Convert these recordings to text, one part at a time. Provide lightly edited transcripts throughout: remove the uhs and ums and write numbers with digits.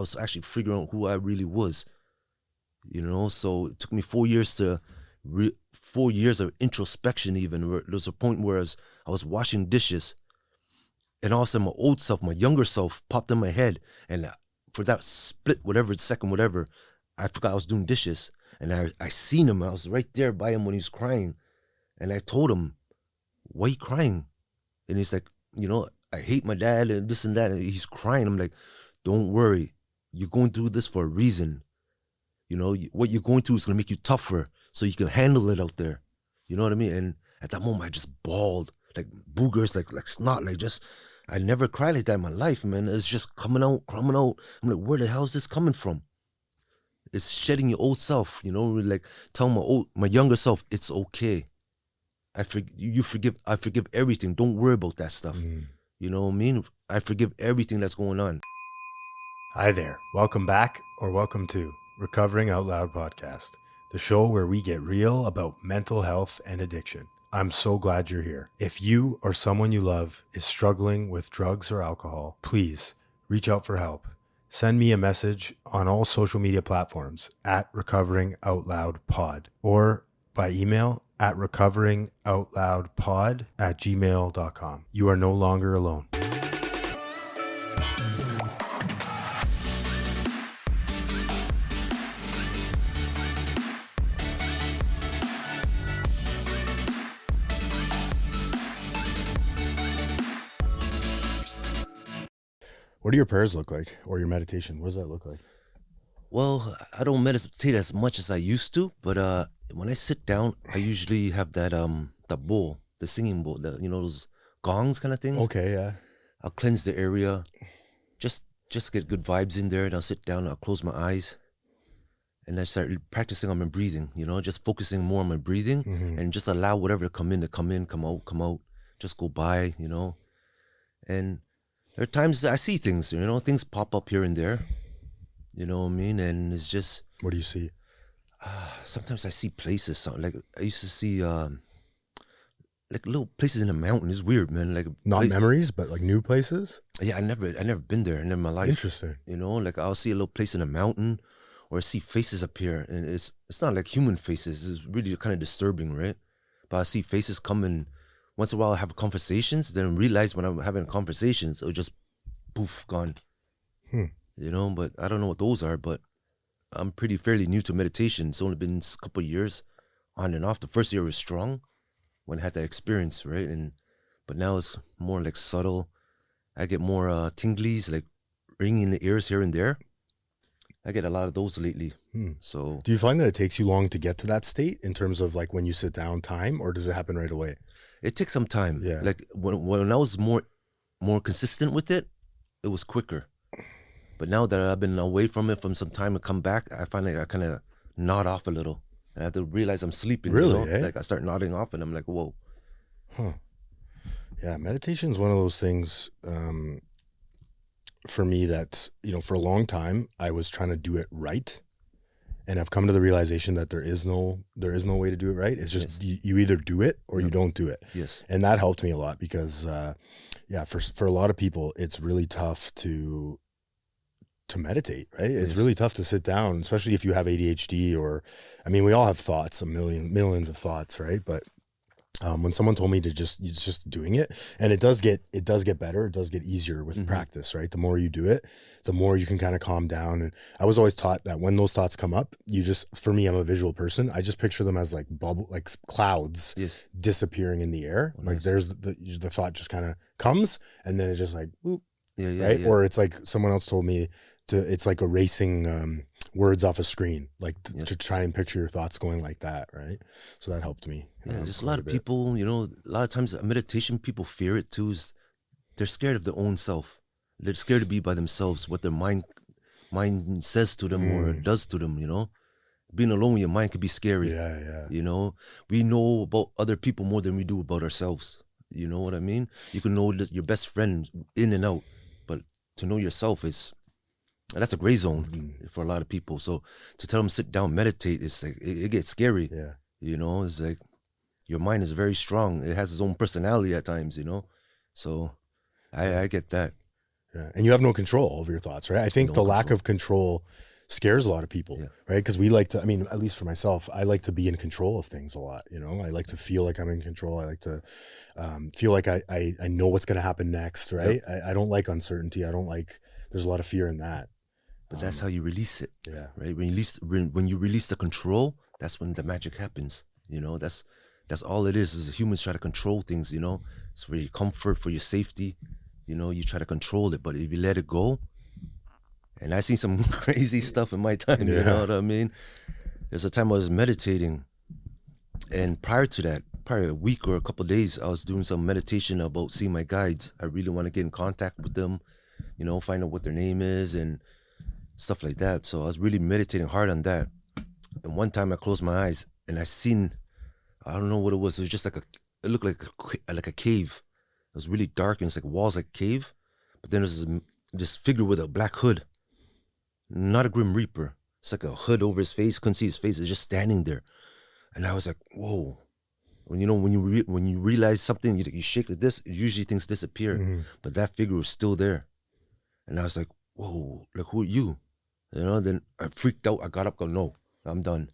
was actually figuring out who I really was, you know. So it took me 4 years to 4 years of introspection. Even where there was a point where I was washing dishes, and all of a sudden my old self, my younger self, popped in my head, and for that split, whatever second, whatever, I forgot I was doing dishes, and I seen him. I was right there by him when he was crying, and I told him, "Why are you crying?" And he's like, "You know, I hate my dad and this and that." And he's crying. I'm like, "Don't worry, you're going through this for a reason. You know, what you're going through is gonna make you tougher, so you can handle it out there." You know what I mean? And at that moment, I just bawled like boogers, like snot, like just. I never cried like that in my life, man. It's just coming out. I'm like, where the hell is this coming from? It's shedding your old self, you know, like telling my younger self, it's okay. I forgive everything. Don't worry about that stuff. You know what I mean? I forgive everything that's going on. Hi there. Welcome back, or welcome to Recovering Out Loud podcast, the show where we get real about mental health and addiction. I'm so glad you're here. If you or someone you love is struggling with drugs or alcohol, please reach out for help. Send me a message on all social media platforms at Recovering Out Loud Pod, or by email at recoveringoutloudpod@gmail.com. You are no longer alone. What do your prayers look like, or your meditation? What does that look like? Well, I don't meditate as much as I used to, but when I sit down, I usually have that bowl, the singing bowl, those gongs kind of things. Okay, yeah. I'll cleanse the area, just get good vibes in there, and I'll sit down, I'll close my eyes, and I start practicing on my breathing, you know, just focusing more on my breathing, and just allow whatever to come in, come out, just go by, you know. And there are times that I see things, you know, things pop up here and there, you know what I mean? And it's just... What do you see? Sometimes I see places, like I used to see like little places in the mountain. It's weird, man. Like not memories, but like new places? Yeah, I never been there in my life. Interesting. You know, like I'll see a little place in a mountain, or I see faces appear, and it's not like human faces. It's really kind of disturbing, right? But I see faces coming. Once in a while I have conversations, then realize when I'm having conversations, it'll just poof, gone. You know, but I don't know what those are, but I'm fairly new to meditation. It's only been a couple of years on and off. The first year was strong when I had that experience, right? But now it's more like subtle. I get more tinglies, like ringing in the ears here and there. I get a lot of those lately. So, do you find that it takes you long to get to that state in terms of like when you sit down time, or does it happen right away? It takes some time. Yeah. Like when I was more consistent with it, it was quicker. But now that I've been away from it from some time and come back, I find like I kind of nod off a little. And I have to realize I'm sleeping. Really? You know? Like I start nodding off and I'm like, whoa. Yeah, meditation is one of those things for me that, you know, for a long time I was trying to do it right. And I've come to the realization that there is no way to do it right. It's just you either do it or you don't do it. Yes. And that helped me a lot because, for a lot of people, it's really tough to meditate, right? It's really tough to sit down, especially if you have ADHD or, I mean, we all have thoughts, millions of thoughts, right? But when someone told me to just doing it, and it does get better, it does get easier with practice, right? The more you do it, the more you can kind of calm down. And I was always taught that when those thoughts come up, for me, I'm a visual person. I just picture them as like like clouds disappearing in the air. Oh, like nice. There's the thought just kind of comes, and then it's just like, whoop, right? Yeah. Or it's like someone else told me it's like erasing words off a screen, like to try and picture your thoughts going like that, right? So that helped me. Yeah, just a lot of people, you know, a lot of times meditation, people fear it too. Is they're scared of their own self. They're scared to be by themselves, what their mind says to them or does to them, you know? Being alone with your mind can be scary. Yeah. You know, we know about other people more than we do about ourselves. You know what I mean? You can know your best friend in and out, but to know yourself that's a gray zone for a lot of people. So to tell them sit down, meditate, it's like it gets scary. Yeah. You know, it's like your mind is very strong. It has its own personality at times, you know. So I get that. Yeah. And you have no control over your thoughts, right? I think No the lack control. of control scares a lot of people, Yeah. right? Because we like to, I mean, at least for myself, I like to be in control of things a lot. You know, I like to feel like I'm in control. I like to feel like I know what's going to happen next, right? Yep. I don't like uncertainty. I don't like, there's a lot of fear in that. But that's how you release it. Yeah. Right? When you release the control, that's when the magic happens. You know, that's all it is humans try to control things, you know. It's for your comfort, for your safety. You know, you try to control it. But if you let it go, and I seen some crazy stuff in my time, you know what I mean? There's a time I was meditating, and prior to that, probably a week or a couple of days, I was doing some meditation about seeing my guides. I really want to get in contact with them, you know, find out what their name is and stuff like that. So I was really meditating hard on that. And one time I closed my eyes and I seen, I don't know what it was. It was just like it looked like a cave. It was really dark and it's like walls like a cave. But then there's this figure with a black hood. Not a Grim Reaper. It's like a hood over his face. Couldn't see his face. It's just standing there. And I was like, whoa. When you realize something, you shake like this, usually things disappear. Mm-hmm. But that figure was still there. And I was like, whoa, like, who are you? You know, then I freaked out. I got up, go, no, I'm done.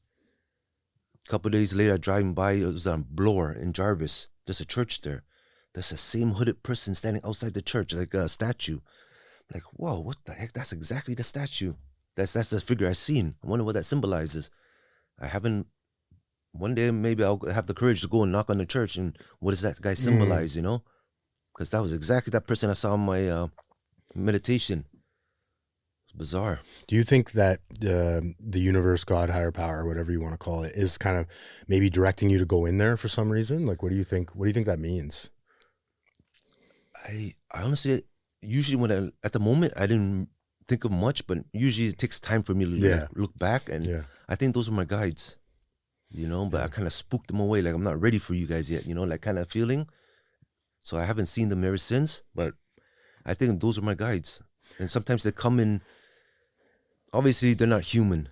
A couple of days later, driving by, it was on Bloor in Jarvis. There's a church there. There's the same hooded person standing outside the church, like a statue. I'm like, whoa, what the heck? That's exactly the statue. That's the figure I seen. I wonder what that symbolizes. One day maybe I'll have the courage to go and knock on the church and what does that guy symbolize, you know? Because that was exactly that person I saw in my meditation. It's bizarre. Do you think that the universe, God, higher power, whatever you want to call it, is kind of maybe directing you to go in there for some reason? Like, what do you think that means? I honestly, usually at the moment, I didn't think of much, but usually it takes time for me to look back. And I think those are my guides, you know, but I kind of spooked them away. Like, I'm not ready for you guys yet, you know, like kind of feeling. So I haven't seen them ever since, but I think those are my guides. And sometimes they come in, obviously they're not human,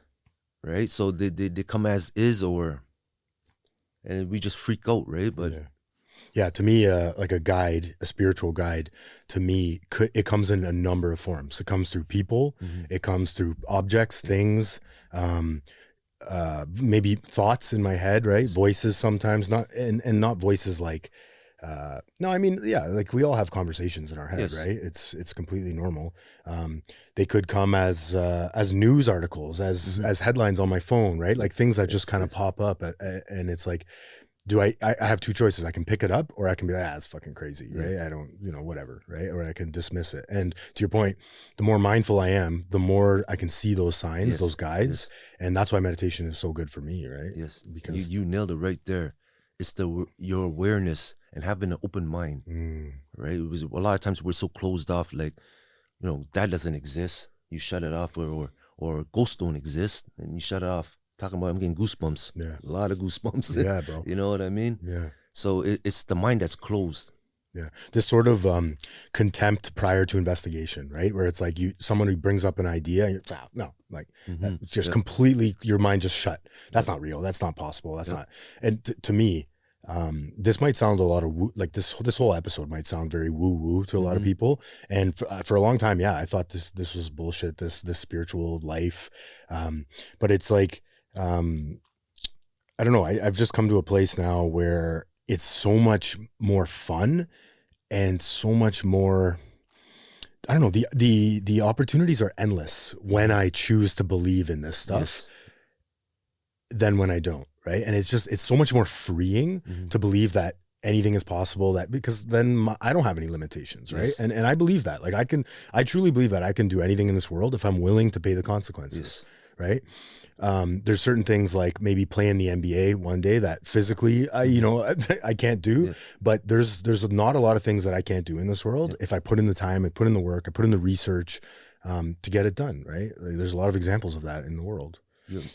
right? So they come as is and we just freak out, right? But yeah, to me, like a guide, a spiritual guide, to me, it comes in a number of forms. It comes through people, it comes through objects, things, maybe thoughts in my head, right? Voices sometimes, not voices like, no, I mean, yeah, like we all have conversations in our head, right? It's completely normal. They could come as news articles, as headlines on my phone, right? Like things that just kind of pop up, and it's like, I have two choices. I can pick it up or I can be like, it's fucking crazy, right? I don't, whatever, right? Or I can dismiss it. And to your point, the more mindful I am, the more I can see those signs, those guides. And that's why meditation is so good for me, right? Yes. Because you nailed it right there. It's your awareness and having an open mind, right? It was a lot of times we're so closed off, like, that doesn't exist. You shut it off, or ghosts don't exist, and you shut it off. Talking about, I'm getting goosebumps. Yeah, a lot of goosebumps. Yeah, bro. You know what I mean? Yeah. So it's the mind that's closed. Yeah, this sort of contempt prior to investigation, right? Where it's like someone who brings up an idea, and you're no, like just completely, your mind just shut. That's not real. That's not possible. That's not. And to me, this might sound a lot of woo, like this whole episode might sound very woo woo to a lot of people. And for a long time, I thought this was bullshit. This spiritual life, but it's like. I don't know. I've just come to a place now where it's so much more fun and so much more, I don't know, the opportunities are endless when I choose to believe in this stuff than when I don't, right? And it's so much more freeing to believe that anything is possible, because then I don't have any limitations, right? And I believe that. Like I truly believe that I can do anything in this world if I'm willing to pay the consequences, right? There's certain things like maybe playing the NBA one day that physically I can't do, but there's not a lot of things that I can't do in this world if I put in the time, I put in the work, I put in the research to get it done, right? Like, there's a lot of examples of that in the world.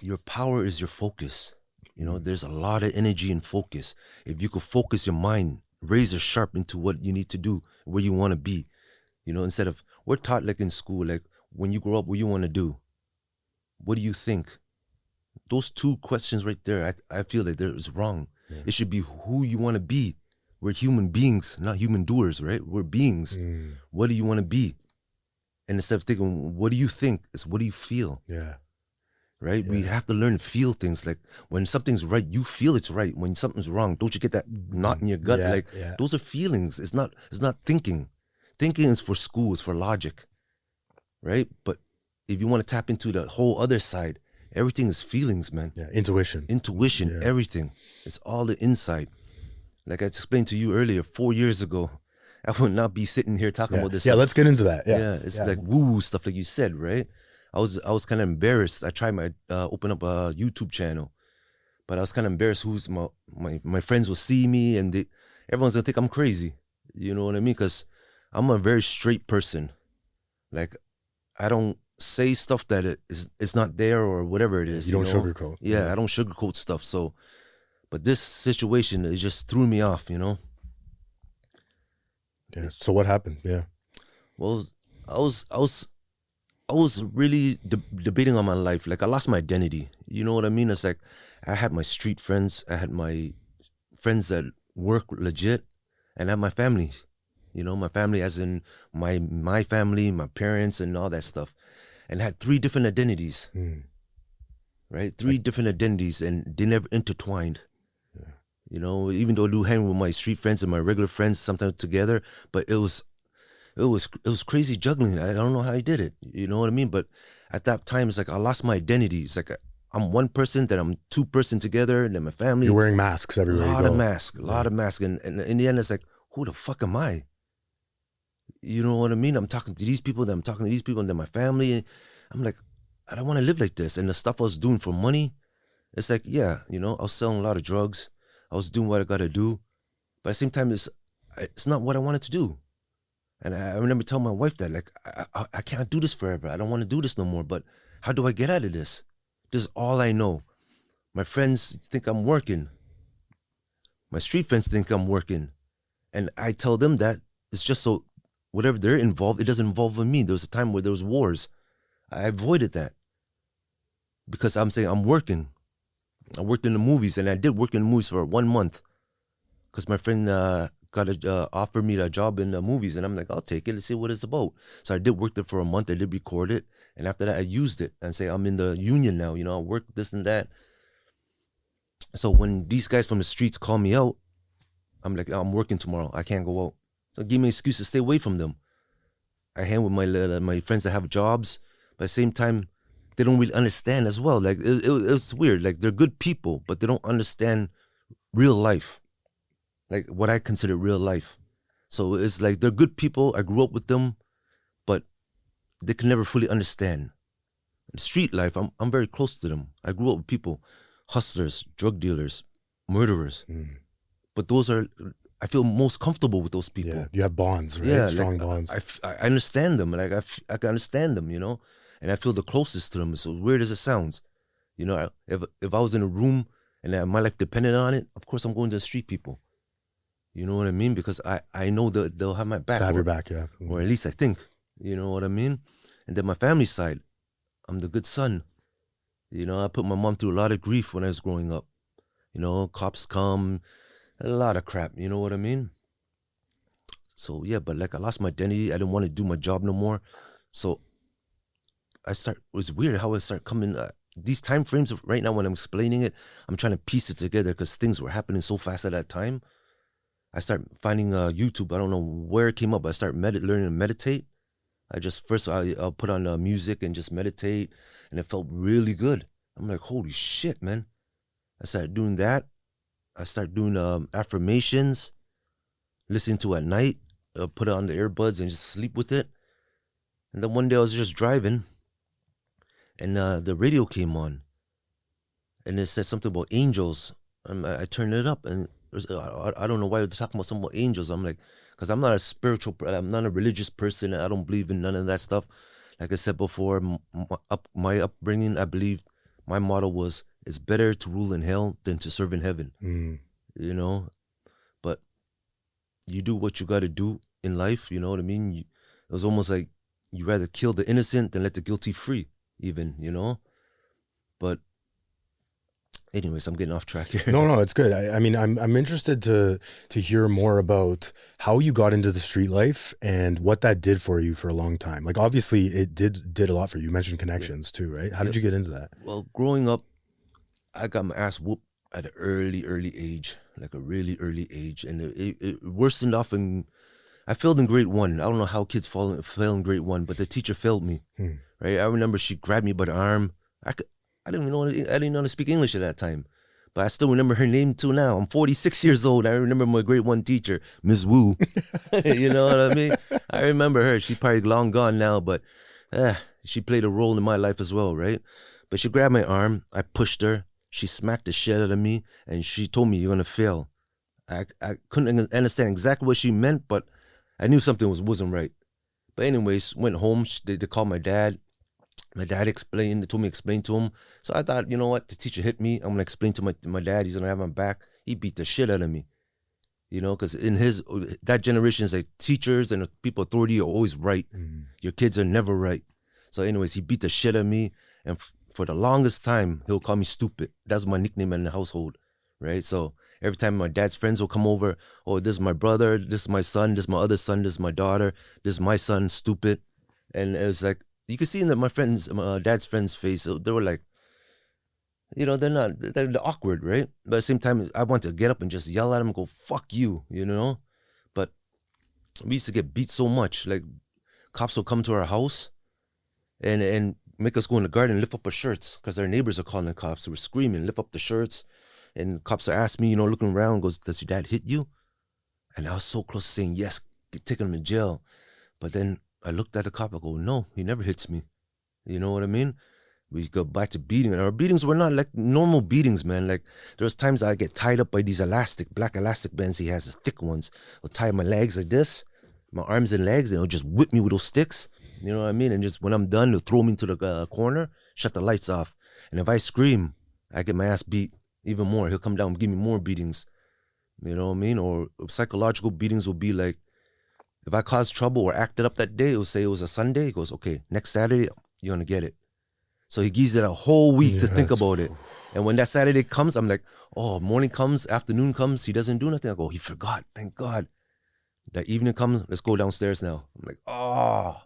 Your power is your focus. There's a lot of energy and focus. If you could focus your mind, razor sharp into what you need to do, where you want to be, instead of, we're taught like in school, like when you grow up, what you want to do, what do you think? Those two questions right there, I feel like there is wrong. It should be who you want to be. We're human beings, not human doers, right? We're beings. What do you want to be? And instead of thinking, what do you think? It's what do you feel? Yeah. Right? Yeah. We have to learn to feel things. Like when something's right, you feel it's right. When something's wrong, don't you get that knot in your gut? Yeah, Like yeah. those are feelings. It's not thinking. Thinking is for school, it's for logic. Right? But if you want to tap into the whole other side, everything is feelings, man. Yeah. Intuition. Intuition, everything. It's all the inside. Like I explained to you earlier, 4 years ago, I would not be sitting here talking Yeah. about this Yeah. stuff. Let's get into that. Yeah. It's like woo stuff, like you said, right? I was kind of embarrassed. I tried my open up a YouTube channel, but I was kind of embarrassed. Who's my friends will see me, and everyone's gonna think I'm crazy. You know what I mean? Because I'm a very straight person. Like I don't say stuff that it's not there or whatever it is. You don't know? sugarcoat. Yeah, I don't sugarcoat stuff. So, but this situation, it just threw me off. You know. Yeah. So what happened? Yeah. Well, I was really debating on my life. Like I lost my identity. You know what I mean? It's like I had my street friends. I had my friends that work legit, and I had my family. You know, my family as in my family, my parents, and all that stuff. And I had 3 different identities. Right? 3 different identities, and they never intertwined. Yeah. You know, even though I do hang with my street friends and my regular friends sometimes together, but it was crazy juggling. I don't know how I did it. You know what I mean? But at that time, it's like I lost my identity. It's like I'm one person, then I'm 2 person together, and then my family. You're wearing masks everywhere you go. A lot of masks. And in the end, it's like, who the fuck am I? You know what I mean? I'm talking to these people, then I'm talking to these people, and then my family. And I'm like, I don't want to live like this. And the stuff I was doing for money, it's like, yeah, you know, I was selling a lot of drugs. I was doing what I got to do. But at the same time, it's not what I wanted to do. And I remember telling my wife that, like, I can't do this forever. I don't want to do this no more. But how do I get out of this? This is all I know. My friends think I'm working. My street friends think I'm working. And I tell them that it's just so whatever they're involved, it doesn't involve me. There was a time where there was wars. I avoided that because I'm saying I'm working. I worked in the movies, and I did work in the movies for 1 month because my friend offered me a job in the movies, and I'm like, I'll take it. Let's see what it's about. So I did work there for a month. I did record it, and after that, I used it and say I'm in the union now. You know, I work this and that. So when these guys from the streets call me out, I'm like, I'm working tomorrow. I can't go out. So give me an excuse to stay away from them. I hang with my friends that have jobs, but at the same time, they don't really understand as well. Like it's weird. Like they're good people, but they don't understand real life. Like what I consider real life. So it's like they're good people. I grew up with them, but they can never fully understand. Street life, I'm very close to them. I grew up with people, hustlers, drug dealers, murderers. But those are, I feel most comfortable with those people. Yeah, you have bonds, right? Yeah, Strong like, bonds. I understand them. Like I can understand them, you know, and I feel the closest to them. So weird as it sounds, you know, if I was in a room and my life depended on it, of course I'm going to the street people. You know what I mean? Because I know that they'll have my back. To have your back, yeah. Or at least I think. You know what I mean? And then my family side, I'm the good son. You know, I put my mom through a lot of grief when I was growing up. You know, cops come, a lot of crap. You know what I mean? So yeah, but like I lost my identity. I didn't want to do my job no more. So it was weird how I start coming, these time frames right now when I'm explaining it, I'm trying to piece it together because things were happening so fast at that time. I start finding YouTube. I don't know where it came up. I start learning to meditate. I'll put on music and just meditate, and it felt really good. I'm like, holy shit, man. I started doing that. I started doing affirmations, listening to at night, put it on the earbuds and just sleep with it. And then one day I was just driving, and the radio came on, and it said something about angels. I turned it up, and I don't know why they're talking about something about angels. I'm like, because I'm not I'm not a religious person. I don't believe in none of that stuff. Like I said before, my upbringing, I believe my motto was, it's better to rule in hell than to serve in heaven. You know, but you do what you got to do in life. You know what I mean? It was almost like you rather kill the innocent than let the guilty free, even, you know? But Anyways, I'm getting off track here. No, it's good. I mean, I'm interested to hear more about how you got into the street life and what that did for you for a long time. Like, obviously, it did a lot for you. You mentioned connections too, right? How Yep. did you get into that? Well, growing up, I got my ass whooped at an early age, like a really early age, and it worsened off. And I failed in grade 1. I don't know how kids fail in grade 1, but the teacher failed me. Right? I remember she grabbed me by the arm. I didn't even know. I didn't know how to speak English at that time, but I still remember her name too. Now I'm 46 years old. I remember my grade 1 teacher, Ms. Wu. You know what I mean? I remember her. She's probably long gone now, but she played a role in my life as well, right? But she grabbed my arm. I pushed her. She smacked the shit out of me, and she told me, "You're gonna fail." I couldn't understand exactly what she meant, but I knew something wasn't right. But anyways, went home. They called my dad. My dad told me to explain to him. So I thought, you know what, the teacher hit me. I'm gonna explain to my dad. He's gonna have my back. He beat the shit out of me. You know, because in that generation, is like teachers and people authority are always right. Your kids are never right. So anyways, he beat the shit out of me, and for the longest time, he'll call me stupid. That's my nickname in the household, right? So every time my dad's friends will come over, oh, this is my brother, this is my son, this is my other son, this is my daughter, this is my son, stupid. And it was like, you could see in my dad's friends' face, they were like, you know, they're awkward, right? But at the same time, I want to get up and just yell at them and go, fuck you, you know? But we used to get beat so much. Like, cops will come to our house and make us go in the garden and lift up our shirts because our neighbors are calling the cops. We're screaming, lift up the shirts. And cops are asking me, you know, looking around, goes, does your dad hit you? And I was so close to saying, yes, take him to jail. But then I looked at the cop, I go, no, he never hits me. You know what I mean? We go back to beating. And our beatings were not like normal beatings, man. Like, there's times I get tied up by these black elastic bands he has, the thick ones. He'll tie my legs like this, my arms and legs, and he'll just whip me with those sticks. You know what I mean? And just when I'm done, he'll throw me into the corner, shut the lights off. And if I scream, I get my ass beat even more. He'll come down and give me more beatings. You know what I mean? Or psychological beatings will be like, if I caused trouble or acted up that day, it will say it was a Sunday. He goes, okay, next Saturday, you're going to get it. So he gives it a whole week to think about it. And when that Saturday comes, I'm like, oh, morning comes, afternoon comes, he doesn't do nothing. I go, he forgot, thank God. That evening comes, let's go downstairs now. I'm like, oh.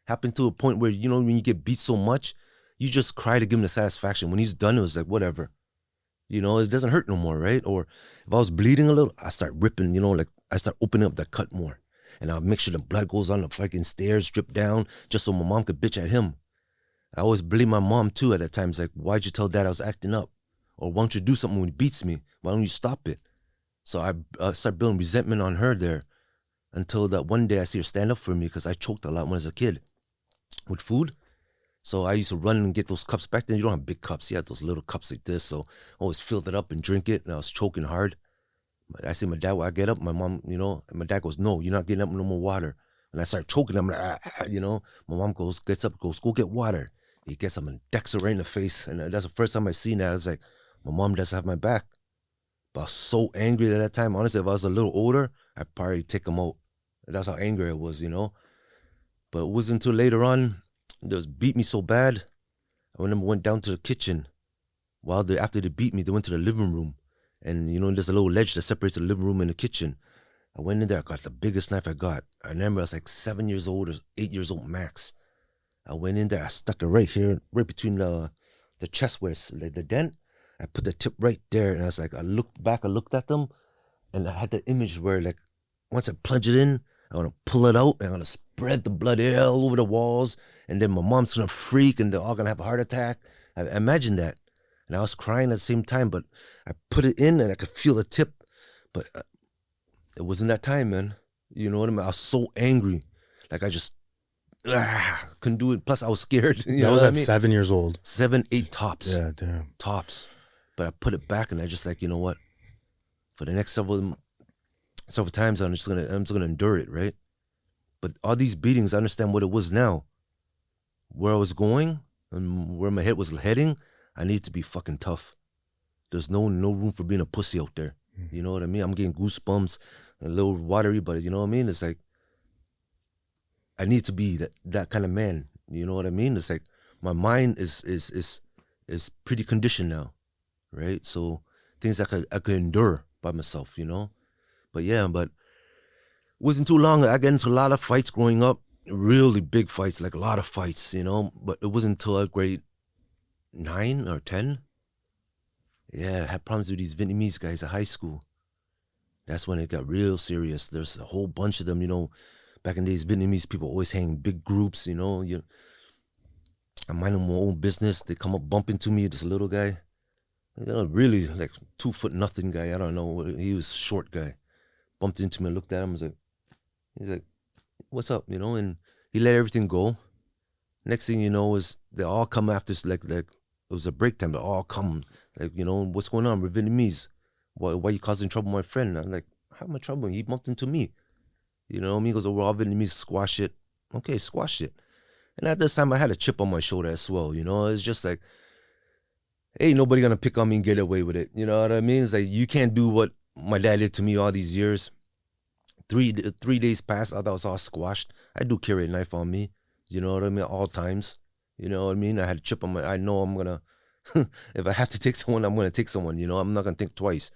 Happened to a point where, you know, when you get beat so much, you just cry to give him the satisfaction. When he's done, it was like, whatever. You know, it doesn't hurt no more, right? Or if I was bleeding a little, I start ripping, you know, like I start opening up that cut more. And I'll make sure the blood goes on the fucking stairs, drip down, just so my mom could bitch at him. I always blame my mom too at that time. It's like, why'd you tell dad I was acting up? Or why don't you do something when he beats me? Why don't you stop it? So I start building resentment on her there until that one day I see her stand up for me because I choked a lot when I was a kid with food. So I used to run and get those cups. Back then, you don't have big cups. You had those little cups like this. So I always filled it up and drink it. And I was choking hard. I say, my dad, when I get up, my mom, you know, and my dad goes, no, you're not getting up with no more water. And I start choking. I'm like, you know, my mom gets up, goes, go get water. He gets up and decks her right in the face. And that's the first time I seen that. I was like, my mom doesn't have my back. But I was so angry at that time. Honestly, if I was a little older, I'd probably take him out. That's how angry I was, you know. But it wasn't until later on, they just beat me so bad. I went down to the kitchen. After they beat me, they went to the living room. And, you know, there's a little ledge that separates the living room and the kitchen. I went in there, I got the biggest knife I got. I remember I was like 7 years old or 8 years old max. I went in there, I stuck it right here, right between the chest where it's like the dent. I put the tip right there, and I was like, I looked back, I looked at them, and I had the image where, like, once I plunge it in, I'm gonna pull it out, and I'm gonna spread the blood all over the walls, and then my mom's gonna freak, and they're all gonna have a heart attack. I imagined that, and I was crying at the same time, but I put it in, and I could feel the tip, but it wasn't that time, man. You know what I mean? I was so angry, like I just couldn't do it. Plus, I was scared. You That was what at I mean? 7 years old. 7, 8 tops. Yeah, damn. Tops. But I put it back, and I just like, you know what? For the next several times, I'm just gonna endure it, right? But all these beatings, I understand what it was now. Where I was going and where my head was heading, I need to be fucking tough. There's no room for being a pussy out there. You know what I mean? I'm getting goosebumps, a little watery, but you know what I mean? It's like, I need to be that kind of man. You know what I mean? It's like my mind is pretty conditioned now. right? So things I could endure by myself, you know. But yeah, but it wasn't too long. I got into a lot of fights growing up, really big fights, like a lot of fights, you know. But it wasn't until grade 9 or 10. Yeah, I had problems with these Vietnamese guys at high school. That's when it got real serious. There's a whole bunch of them, you know. Back in the days, Vietnamese people always hang big groups, you know. I'm minding my own business. They come up, bump into me, this little guy. You know, really like 2 foot nothing guy. I don't know. He was a short guy. Bumped into me, looked at him, he's like, what's up, you know? And he let everything go. Next thing you know is they all come after us like it was a break time. They all come like, you know, what's going on? We're Vietnamese. Why you causing trouble, my friend? I'm like, how am I trouble? He bumped into me. You know, me goes, oh, we're all Vietnamese, squash it. Okay, squash it. And at this time, I had a chip on my shoulder as well. You know, it's just like, ain't nobody gonna pick on me and get away with it. You know what I mean? It's like, you can't do what my dad did to me all these years. Three days passed, I thought it was all squashed. I do carry a knife on me. You know what I mean? At all times. You know what I mean? I had a chip on I know I'm gonna, if I have to take someone, I'm gonna take someone. You know, I'm not gonna think twice.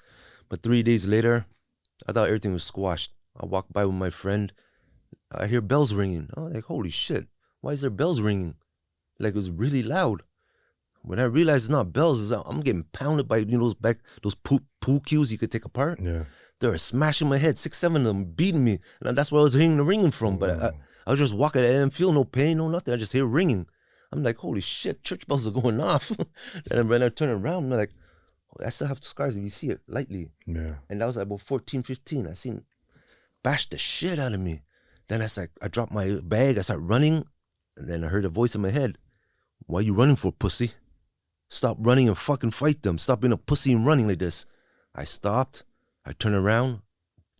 But 3 days later, I thought everything was squashed. I walked by with my friend. I hear bells ringing. I'm like, holy shit, why is there bells ringing? Like, it was really loud. When I realized it's not bells, I'm getting pounded by, you know, those pool cues you could take apart. Yeah. They were smashing my head, 6, 7 of them, beating me. And that's where I was hearing the ringing from. But I was just walking, I didn't feel no pain, no nothing. I just hear ringing. I'm like, holy shit, church bells are going off. And when I turn around, I'm like, I still have scars if you see it lightly. Yeah. And that was like about 14, 15. I seen bash the shit out of me. Then I dropped my bag, I started running, and then I heard a voice in my head. Why you running for, pussy? Stop running and fucking fight them. Stop being a pussy and running like this. I stopped. I turned around.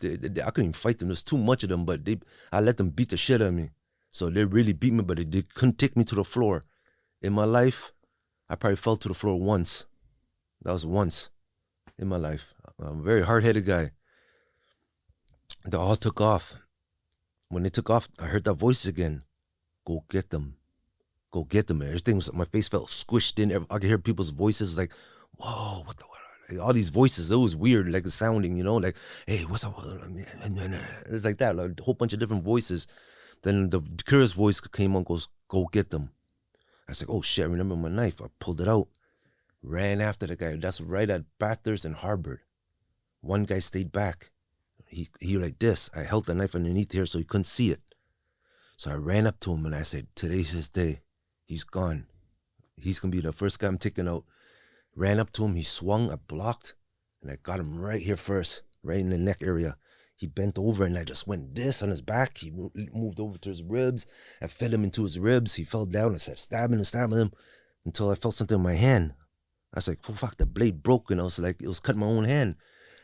I couldn't even fight them. There's too much of them, but I let them beat the shit out of me. So they really beat me, but they couldn't take me to the floor. In my life, I probably fell to the floor once. That was once in my life. I'm a very hard-headed guy. They all took off. When they took off, I heard that voice again. Go get them. Go get them. Everything was, my face felt squished in. I could hear people's voices like, whoa, what the, all these voices. It was weird, like sounding, you know, like, hey, what's up? It's like that, like a whole bunch of different voices. Then the curious voice came on, goes, go get them. I was like, oh shit, I remember my knife. I pulled it out, ran after the guy. That's right at Bathurst and Harvard. One guy stayed back. He like this. I held the knife underneath here so he couldn't see it. So I ran up to him and I said, today's his day. He's gone. He's going to be the first guy I'm taking out. Ran up to him. He swung. I blocked. And I got him right here first, right in the neck area. He bent over and I just went this on his back. He moved over to his ribs. I fed him into his ribs. He fell down. I started stabbing him until I felt something in my hand. I was like, oh, fuck, the blade broke. And I was like, it was cutting my own hand.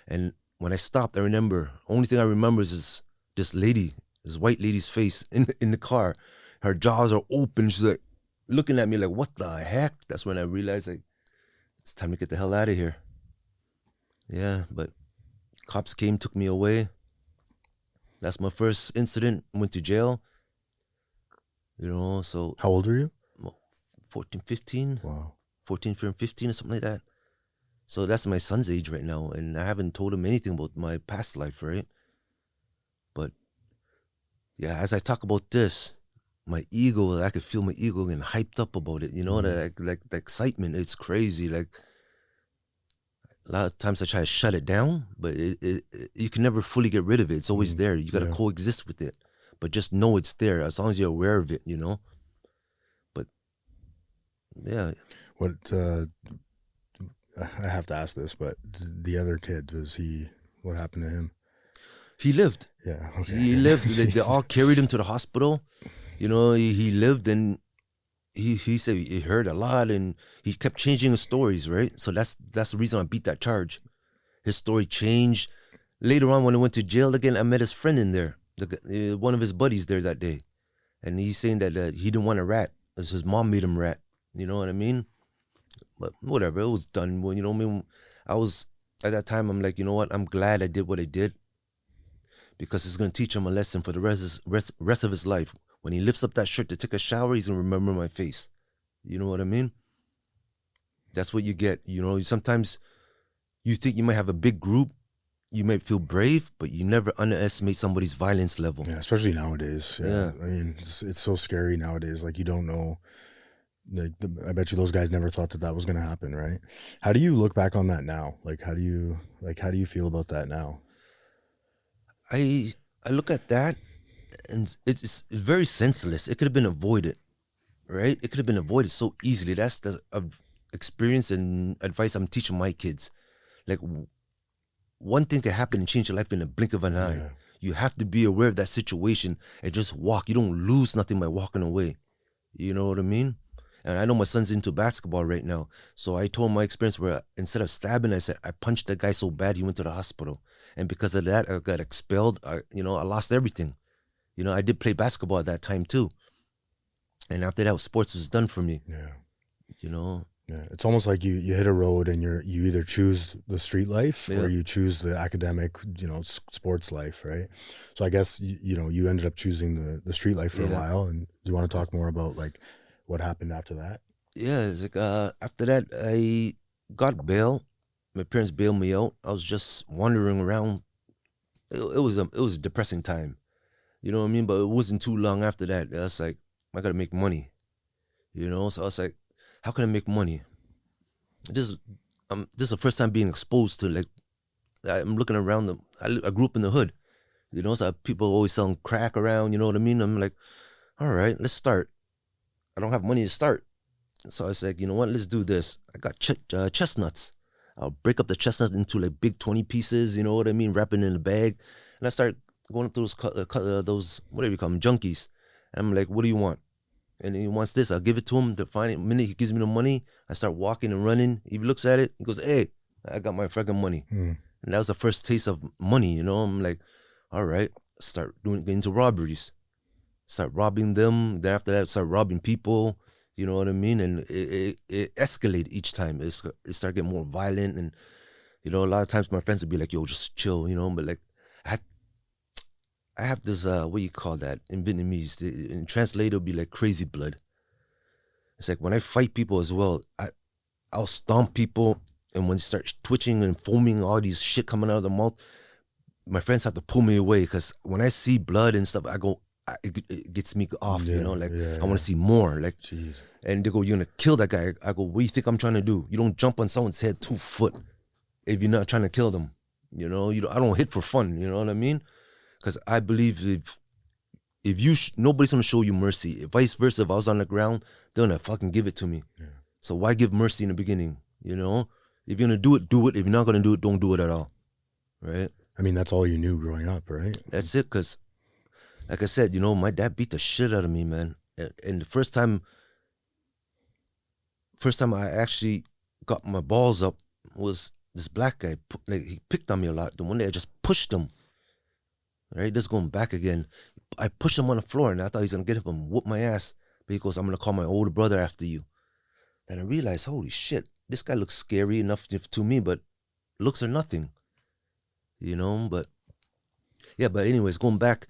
And when I stopped, I remember, only thing I remember is this lady, this white lady's face in the car. Her jaws are open. She's like looking at me like, what the heck? That's when I realized, like, it's time to get the hell out of here. Yeah, but cops came, took me away. That's my first incident. Went to jail. You know, so. How old are you? 14, 15. Wow. 14, 15 or something like that. So that's my son's age right now, and I haven't told him anything about my past life, right? But yeah, as I talk about this, my ego, I could feel my ego getting hyped up about it. You know, like the excitement, it's crazy. Like a lot of times I try to shut it down, but you can never fully get rid of it. It's always there. You got to coexist with it, but just know it's there as long as you're aware of it. You know. But yeah. What? I have to ask this, but the other kid, what happened to him? He lived. Yeah. Okay. He lived. They all carried him to the hospital. You know, he lived, and he said he heard a lot, and he kept changing his stories, right? So that's the reason I beat that charge. His story changed. Later on, when I went to jail again, I met his friend in there, one of his buddies there that day. And he's saying that he didn't want a rat. His mom made him rat. You know what I mean? But whatever, it was done. Well, you know what I mean? I was, at that time, I'm like, you know what? I'm glad I did what I did, because it's going to teach him a lesson for the rest of his life. When he lifts up that shirt to take a shower, he's going to remember my face. You know what I mean? That's what you get. You know, sometimes you think you might have a big group, you might feel brave, but you never underestimate somebody's violence level. Yeah, especially nowadays. Yeah. I mean, it's so scary nowadays. Like, you don't know. Like, I bet you those guys never thought that was going to happen, right? How do you look back on that now? Like, how do you feel about that now? I look at that and it's very senseless. It could have been avoided, right? It could have been avoided so easily. That's the experience and advice I'm teaching my kids. Like, one thing can happen and change your life in a blink of an eye. Yeah. You have to be aware of that situation and just walk. You don't lose nothing by walking away. You know what I mean? And I know my son's into basketball right now. So I told my experience where instead of stabbing, I said, I punched the guy so bad he went to the hospital. And because of that, I got expelled. I lost everything. You know, I did play basketball at that time too. And after that, sports was done for me. Yeah. You know? Yeah. It's almost like you hit a road and you either choose the street life Yeah. or you choose the academic, sports life, right? So I guess, you ended up choosing the street life for a while. And do you want to talk more about like what happened after that? Yeah, it's like after that, I got bail. My parents bailed me out. I was just wandering around. It was a depressing time. You know what I mean? But it wasn't too long after that. I was like, I gotta make money. You know? So I was like, how can I make money? This is the first time being exposed to, like, I'm looking around I grew up in the hood. You know, so people always selling crack around, you know what I mean? I'm like, all right, let's start. I don't have money to start. So I was like, you know what, let's do this. I got chestnuts. I'll break up the chestnuts into like big 20 pieces, you know what I mean, wrapping in a bag. And I start going through those, whatever you call them, junkies. And I'm like, what do you want? And he wants this. I'll give it to him. The minute he gives me the money, I start walking and running. He looks at it. He goes, hey, I got my fucking money. And that was the first taste of money, you know. I'm like, all right, start getting into robberies. Start robbing them. Then after that, start robbing people. You know what I mean? And it escalated each time. It started getting more violent. And, you know, a lot of times my friends would be like, yo, just chill, you know. But like, I have this, what do you call that in Vietnamese? In translated, it'll be like crazy blood. It's like when I fight people as well, I'll stomp people. And when they start twitching and foaming, all these shit coming out of their mouth, my friends have to pull me away. Because when I see blood and stuff, it gets me off, you know, like I want to see more, like. Jeez. And they go, you're gonna kill that guy. I go, what do you think I'm trying to do? You don't jump on someone's head 2 foot if you're not trying to kill them. You know, I don't hit for fun. You know what I mean? Because I believe if nobody's gonna show you mercy. If vice versa, if I was on the ground, they're gonna fucking give it to me. Yeah. So why give mercy in the beginning? You know, if you're gonna do it, do it. If you're not gonna do it, don't do it at all. Right? I mean, that's all you knew growing up, right? That's it. Because, like I said, you know, my dad beat the shit out of me, man. And the first time I actually got my balls up was this black guy. Like, he picked on me a lot. The one day I just pushed him. Right, just going back again. I pushed him on the floor, and I thought he was gonna get up and whoop my ass. But he goes, "I'm gonna call my older brother after you." Then I realized, holy shit, this guy looks scary enough to me, but looks are nothing. You know, but yeah. But anyways, going back,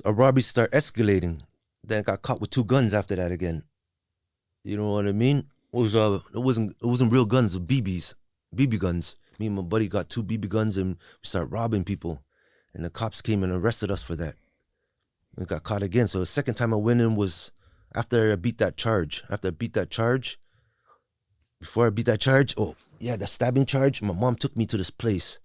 a robbery started escalating. Then I got caught with 2 guns after that again. You know what I mean? It wasn't real guns, it was BB guns. Me and my buddy got 2 BB guns, and we started robbing people. And the cops came and arrested us for that. We got caught again. So the second time I went in was after I beat that charge. Before I beat that charge, the stabbing charge, my mom took me to this place.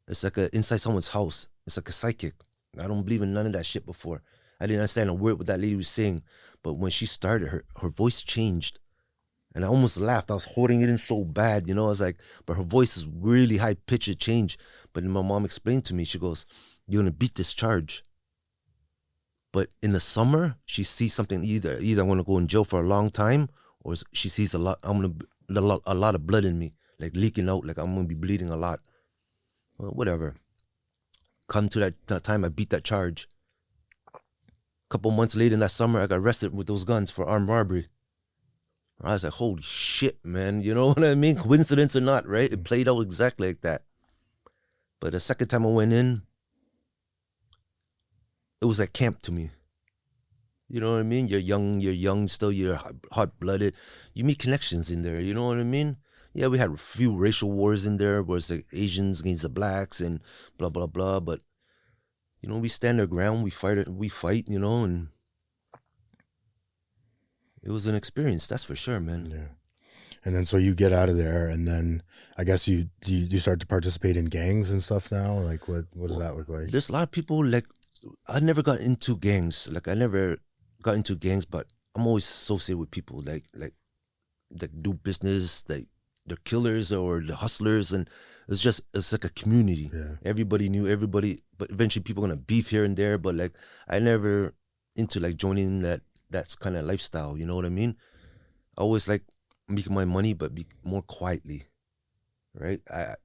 It's like inside someone's house. It's like a psychic. I don't believe in none of that shit before. I didn't understand a word what that lady was saying. But when she started, her voice changed. And I almost laughed. I was holding it in so bad, you know. I was like, but her voice is really high pitched, it changed. But my mom explained to me, she goes, you're gonna beat this charge. But in the summer, she sees something, either I'm gonna go in jail for a long time, or she sees a lot of blood in me, like leaking out, like I'm gonna be bleeding a lot. Well, whatever. Come to that time I beat that charge. A couple months later in that summer, I got arrested with those guns for armed robbery. I was like, holy shit, man. You know what I mean? Coincidence or not, right? It played out exactly like that. But the second time I went in, it was like camp to me. You know what I mean? You're young still, you're hot-blooded. You meet connections in there, you know what I mean? Yeah, we had a few racial wars in there where it's like Asians against the blacks and blah, blah, blah. But, you know, we stand our ground, we fight, you know, and it was an experience, that's for sure, man. Yeah. And then so you get out of there, and then I guess you start to participate in gangs and stuff now? Like what does that look like? There's a lot of people, like, I never got into gangs. Like, I never got into gangs, but I'm always associated with people like that do business, like the killers or the hustlers, and it's like a community. Yeah. Everybody knew everybody, but eventually people gonna beef here and there. But like, I never into like joining that's kind of lifestyle. You know what I mean? I always like making my money, but be more quietly, right? I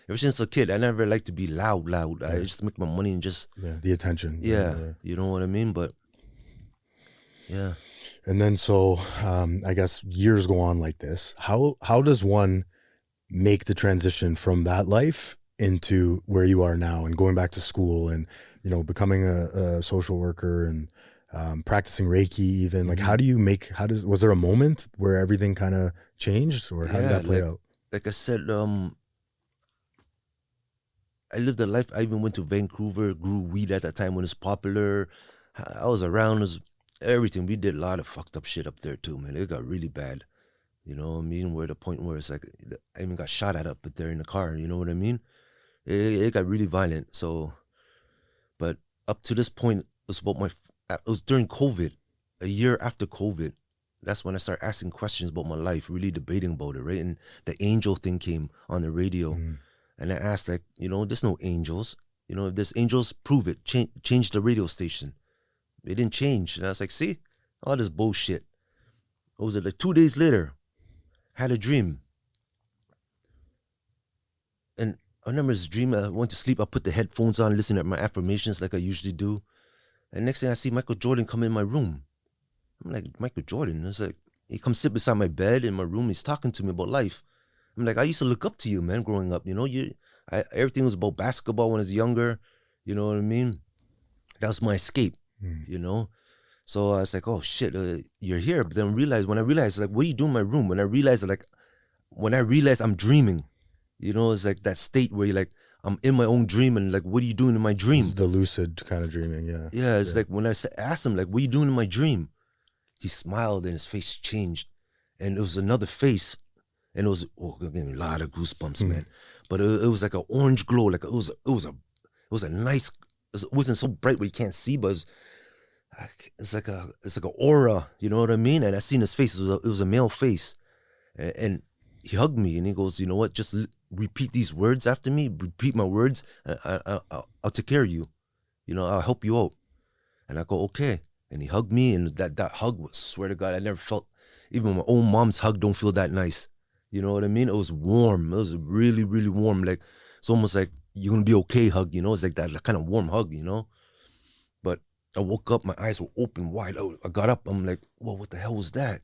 ever since a kid, I never liked to be loud. I just make my money and just the attention. Yeah, you know what I mean? But yeah. And then so I guess years go on like this. How does one make the transition from that life into where you are now and going back to school and, you know, becoming a social worker and practicing Reiki even? Like, was there a moment where everything kind of changed, or how did that play out? Like I said, I lived a life. I even went to Vancouver, grew weed at that time when it was popular. I was around, everything. We did a lot of fucked up shit up there too, man. It got really bad. You know what I mean? Where the point where it's like, I even got shot at up there in the car. You know what I mean? It got really violent. So, but up to this point, it was during COVID, a year after COVID. That's when I started asking questions about my life, really debating about it, right? And the angel thing came on the radio. And I asked, like, you know, there's no angels. You know, if there's angels, prove it. Change the radio station. It didn't change. And I was like, see? All this bullshit. What was it, like 2 days later, had a dream. And I remember this dream, I went to sleep, I put the headphones on, listening to my affirmations like I usually do. And next thing I see Michael Jordan come in my room. I'm like, Michael Jordan? It's like, he comes sit beside my bed in my room, he's talking to me about life. I'm like, I used to look up to you, man, growing up. You know, everything was about basketball when I was younger. You know what I mean? That was my escape, you know? So I was like, oh, shit, you're here. But then when I realized, like, what do you do in my room? When I realized I'm dreaming, you know, it's like that state where you're like, I'm in my own dream and like, what are you doing in my dream? The lucid kind of dreaming, yeah. Yeah, it's like when I asked him, like, what are you doing in my dream? He smiled and his face changed. And it was another face. And it was, giving me a lot of goosebumps, man. But it was like an orange glow, like it was a nice. It wasn't so bright where you can't see, but it's like an aura, you know what I mean? And I seen his face. It was a male face, and he hugged me and he goes, you know what? Just repeat these words after me. Repeat my words. I'll take care of you. You know, I'll help you out. And I go, okay. And he hugged me, and that hug was, swear to God, I never felt. Even my own mom's hug don't feel that nice. You know what I mean? It was warm. It was really, really warm. Like, it's almost like you're going to be okay hug, you know? It's like that kind of warm hug, you know? But I woke up, my eyes were open wide. I got up, I'm like, whoa, what the hell was that?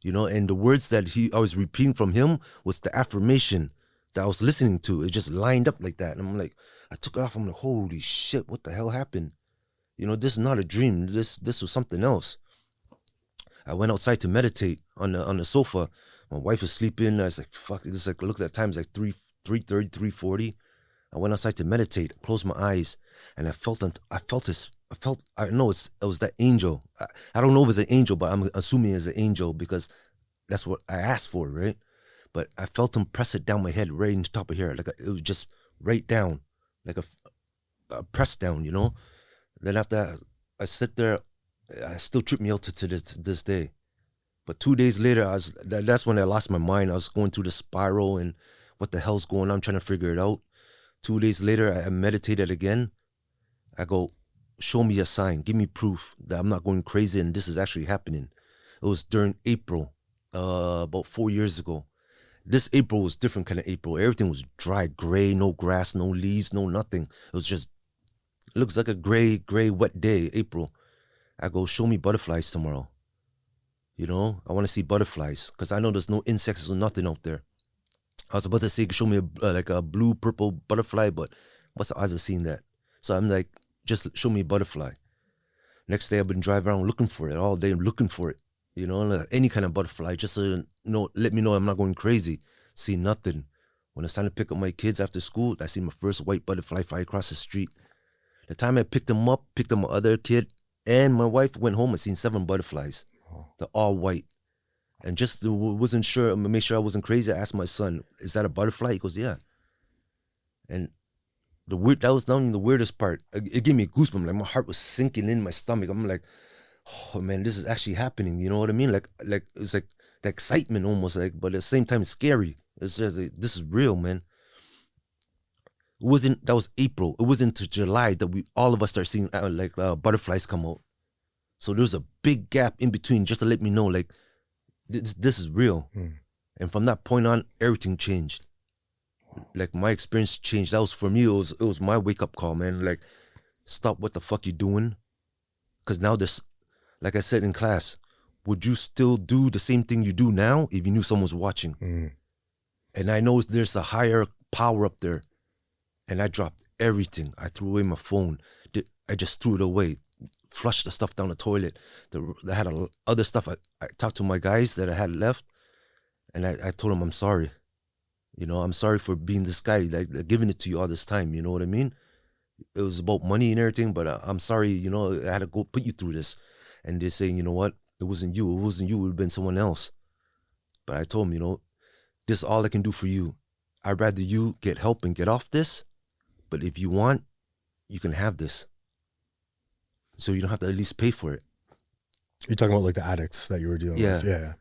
You know, and the words that I was repeating from him was the affirmation that I was listening to. It just lined up like that. And I'm like, I took it off. I'm like, holy shit, what the hell happened? You know, this is not a dream. This was something else. I went outside to meditate on the sofa. My wife was sleeping. I was like, fuck, this is like, look at that time, it's like 3:30, 3:40. I went outside to meditate, closed my eyes, and I know it was that angel. I don't know if it's an angel, but I'm assuming it's an angel because that's what I asked for, right? But I felt him press it down my head, right in the top of here. Like, it was just right down, like a press down, you know? Then after that, I sit there, I still trip me out to this day. But 2 days later, that's when I lost my mind. I was going through the spiral and what the hell's going on, I'm trying to figure it out. 2 days later, I meditated again. I go, show me a sign, give me proof that I'm not going crazy and this is actually happening. It was during April, about 4 years ago. This April was different kind of April. Everything was dry, gray, no grass, no leaves, no nothing. It was just, it looks like a gray, wet day, April. I go, show me butterflies tomorrow. You know, I want to see butterflies because I know there's no insects or nothing out there. I was about to say, show me like a blue, purple butterfly, but what's the odds of seeing that? So I'm like, just show me a butterfly. Next day, I've been driving around looking for it all day, looking for it. You know, like any kind of butterfly, just to let me know I'm not going crazy. See nothing. When it's time to pick up my kids after school, I see my first white butterfly fly across the street. The time I picked them up my other kid, and my wife went home, I seen 7 butterflies. They're all white. And just wasn't sure, make sure I wasn't crazy, I asked my son, is that a butterfly? He goes, yeah. And that was not even the weirdest part. It gave me a goosebump. Like my heart was sinking in my stomach. I'm like, oh man, this is actually happening. You know what I mean? Like it's like the excitement almost, like, but at the same time it's scary. It's just like, this is real, man. That was April. It wasn't until July that all of us start seeing butterflies come out. So there was a big gap in between just to let me know, like, this is real. And from that point on, everything changed. Like my experience changed. That was, for me, it was my wake up call, man. Like, stop what the fuck you doing. Cause now like I said in class, would you still do the same thing you do now if you knew someone's watching? And I know there's a higher power up there. And I dropped everything. I threw away my phone. I just threw it away. Flushed the stuff down the toilet. I had other stuff. I talked to my guys that I had left, and I told them I'm sorry. You know, I'm sorry for being this guy, like giving it to you all this time. You know what I mean? It was about money and everything, but I'm sorry. You know, I had to go put you through this. And they're saying, you know what? It wasn't you. It wasn't you. It would have been someone else. But I told them, you know, this is all I can do for you. I'd rather you get help and get off this. But if you want, you can have this. So you don't have to at least pay for it. You're talking about like the addicts that you were dealing with. Yeah.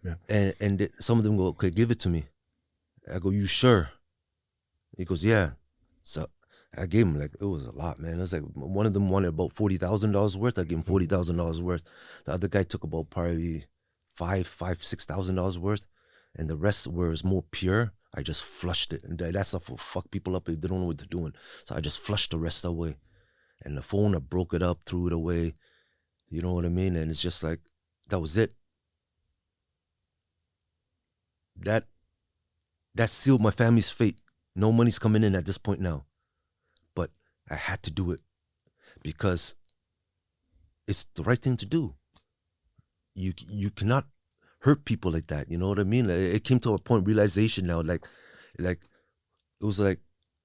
And some of them go, okay, give it to me. I go, you sure? He goes, yeah. So I gave him, like, it was a lot, man. It was like, one of them wanted about $40,000 worth. I gave him $40,000 worth. The other guy took about probably $6,000 worth. And the rest was more pure. I just flushed it. And that stuff will fuck people up if they don't know what they're doing. So I just flushed the rest away. And the phone, I broke it up, threw it away. You know what I mean? And it's just like, that was it. That sealed my family's fate. No money's coming in at this point now. But I had to do it because it's the right thing to do. You cannot hurt people like that. You know what I mean? Like, it came to a point, realization now, like it was like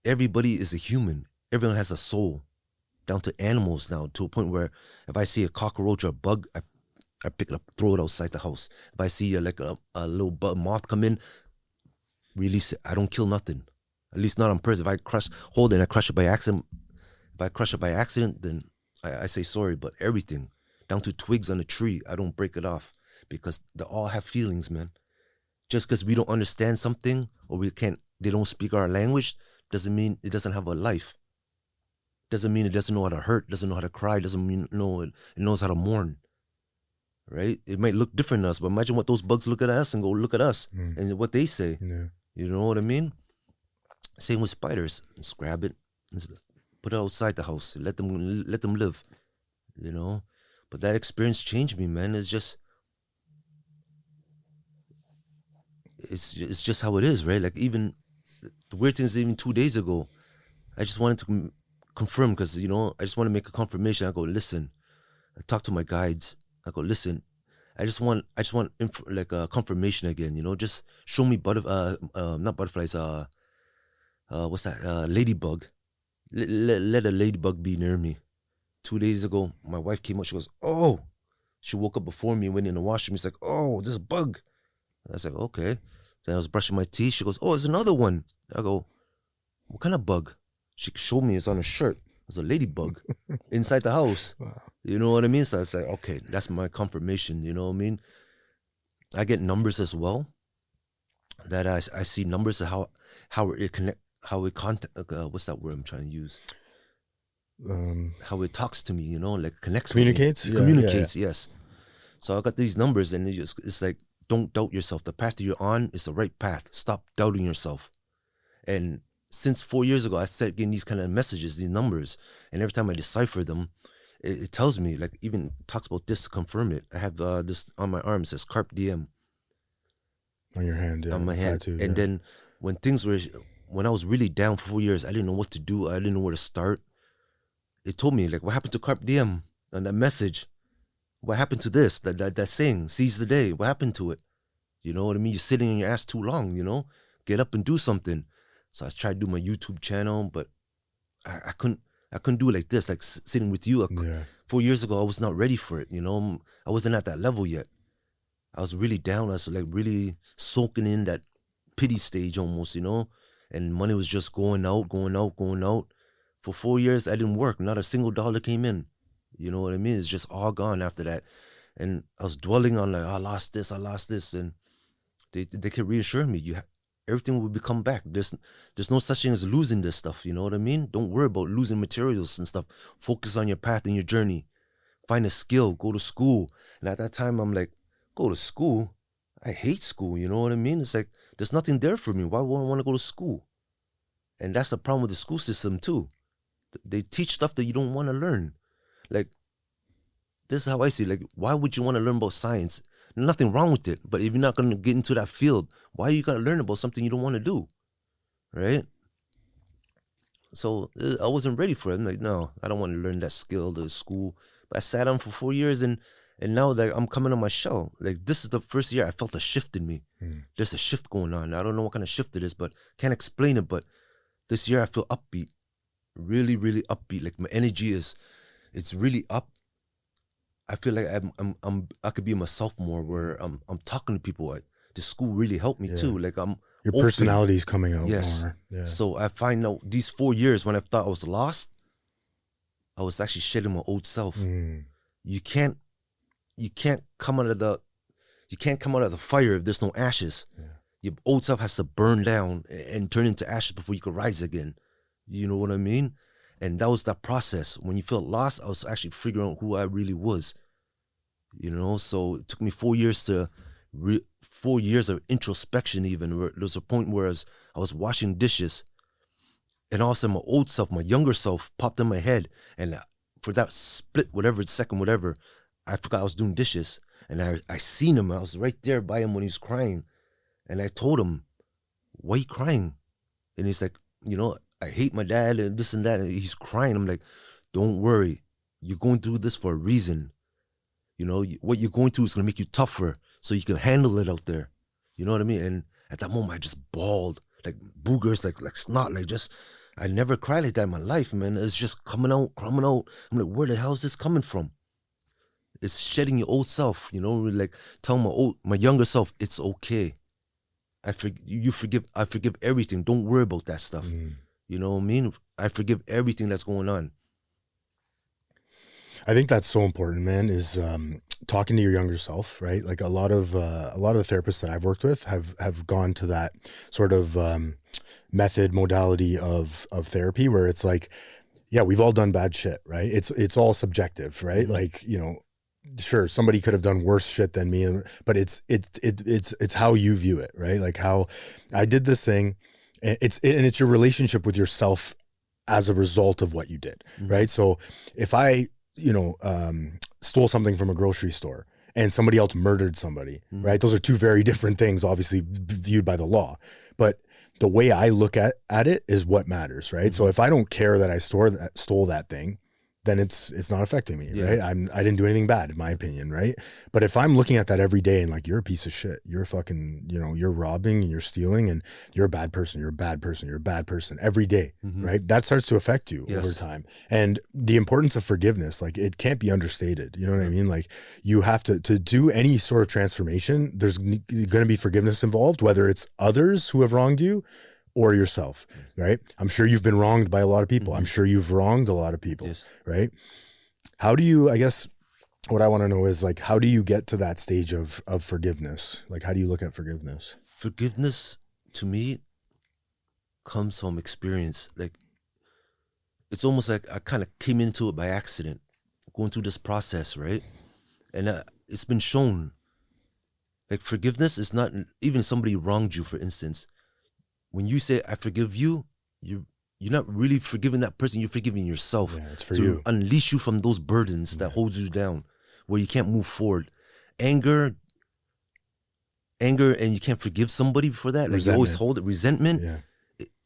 everybody is a human. Everyone has a soul, down to animals now, to a point where if I see a cockroach or a bug, I pick it up, throw it outside the house. If I see a little moth come in, release it. I don't kill nothing. At least not on purpose. If I hold it and I crush it by accident, then I say sorry. But everything, down to twigs on a tree, I don't break it off because they all have feelings, man. Just because we don't understand something or they don't speak our language, doesn't mean it doesn't have a life. Doesn't mean it doesn't know how to hurt, doesn't know how to cry, doesn't mean it knows how to mourn. Right? It might look different to us, but imagine what those bugs look at us and go, look at us, and what they say. Yeah. You know what I mean? Same with spiders. Just grab it, put it outside the house, let them live. You know? But that experience changed me, man. It's just how it is, right? Like, even the weird thing is, even 2 days ago, I just wanted to confirm, because, you know, I just want to make a confirmation. I go, listen, I talk to my guides. I go, listen, I just want a confirmation again, you know, just show me not butterflies, what's that, ladybug. Let a ladybug be near me. 2 days ago, my wife came out, she goes, oh, she woke up before me, went in the washroom, she's like, oh, there's a bug. I was like, okay. Then I was brushing my teeth, she goes, oh, there's another one. I go, what kind of bug? She showed me, it's on a shirt. It's a ladybug inside the house. Wow. You know what I mean? So it's like, okay, that's my confirmation. You know what I mean? I get numbers as well. That I see numbers of how it connect, how it contact. What's that word I'm trying to use? How it talks to me. You know, like connects. Communicates. Yeah, communicates. Yeah. Yes. So I got these numbers, and it's like, don't doubt yourself. The path that you're on is the right path. Stop doubting yourself. And since 4 years ago, I started getting these kind of messages, these numbers, and every time I decipher them, it tells me, like, even talks about this to confirm it. I have this on my arm, it says Carpe Diem. On your hand, yeah. On my hand. Tattoo, and then when I was really down for 4 years, I didn't know what to do. I didn't know where to start. It told me, like, what happened to Carpe Diem? And that message, what happened to this? That saying, seize the day. What happened to it? You know what I mean? You're sitting on your ass too long, you know? Get up and do something. So I tried to do my YouTube channel, but I couldn't do it like this, like sitting with you. 4 years ago, I was not ready for it, you know? I wasn't at that level yet. I was really down. I was like really soaking in that pity stage almost, you know? And money was just going out. For 4 years, I didn't work. Not a single dollar came in. You know what I mean? It's just all gone after that. And I was dwelling on like, I lost this. And they kept reassuring me, everything will come back. There's no such thing as losing this stuff. You know what I mean? Don't worry about losing materials and stuff. Focus on your path and your journey. Find a skill. Go to school. And at that time, I'm like, go to school? I hate school. You know what I mean? It's like, there's nothing there for me. Why would I want to go to school? And that's the problem with the school system too. They teach stuff that you don't want to learn. Like, this is how I see it. Like, why would you want to learn about science? Nothing wrong with it. But if you're not going to get into that field, why are you going to learn about something you don't want to do? Right? So I wasn't ready for it. I'm like, no, I don't want to learn that skill, the school. But I sat on for 4 years and now like I'm coming on my shell. Like, this is the first year I felt a shift in me. There's a shift going on. I don't know what kind of shift it is, but can't explain it. But this year I feel upbeat. Really, really upbeat. Like my energy it's really up. I feel like I could be myself more, where I'm talking to people. The school really helped me too. Like your personality's coming out more. Yeah. So I find out these 4 years when I thought I was lost, I was actually shedding my old self. You can't come out of the fire if there's no ashes. Your old self has to burn down and turn into ashes before you can rise again. You know what I mean? And that was that process. When you felt lost, I was actually figuring out who I really was. You know, so it took me 4 years 4 years of introspection even. There was a point where I was washing dishes and all of a sudden my old self, my younger self popped in my head. And for that split, second, I forgot I was doing dishes. And I seen him. I was right there by him when he was crying. And I told him, why are you crying? And he's like, you know, I hate my dad and this and that. And he's crying. I'm like, don't worry. You're going through this for a reason. You know, what you're going through is going to make you tougher so you can handle it out there. You know what I mean? And at that moment, I just bawled, like boogers, like snot, like just, I never cried like that in my life, man. It's just coming out. I'm like, where the hell is this coming from? It's shedding your old self, you know, like telling my younger self, it's okay. I forgive everything. Don't worry about that stuff. You know what I mean? I forgive everything that's going on. I think that's so important, man, is talking to your younger self, right? Like a lot of the therapists that I've worked with have gone to that sort of modality of therapy where it's like, yeah, we've all done bad shit, right? It's all subjective, right? Like, you know, sure, somebody could have done worse shit than me, but it's how you view it, right? Like how I did this thing, and it's your relationship with yourself as a result of what you did, right? So if I, you know, stole something from a grocery store and somebody else murdered somebody, right? Those are two very different things, obviously viewed by the law, but the way I look at it is what matters, right? So if I don't care that I stole that thing, then it's not affecting me, right? I didn't do anything bad, in my opinion, right? But if I'm looking at that every day and like, you're a piece of shit, you're fucking, you know, you're robbing and you're stealing and you're a bad person, you're a bad person every day, right? That starts to affect you over time. And the importance of forgiveness, like it can't be understated. You know what I mean? Like you have to do any sort of transformation, there's going to be forgiveness involved, whether it's others who have wronged you or yourself, right? I'm sure you've been wronged by a lot of people. I'm sure you've wronged a lot of people, right? How do you, I guess what I want to know is like, how do you get to that stage of forgiveness? Like, how do you look at forgiveness? Forgiveness to me comes from experience. Like, it's almost like I kind of came into it by accident, going through this process, right? And it's been shown, like forgiveness is not, even somebody wronged you, for instance, when you say, I forgive you, you're not really forgiving that person, you're forgiving yourself. Yeah, it's for to you. Unleash you from those burdens that holds you down, where you can't move forward. Anger, and you can't forgive somebody for that. Like you always hold it. Resentment,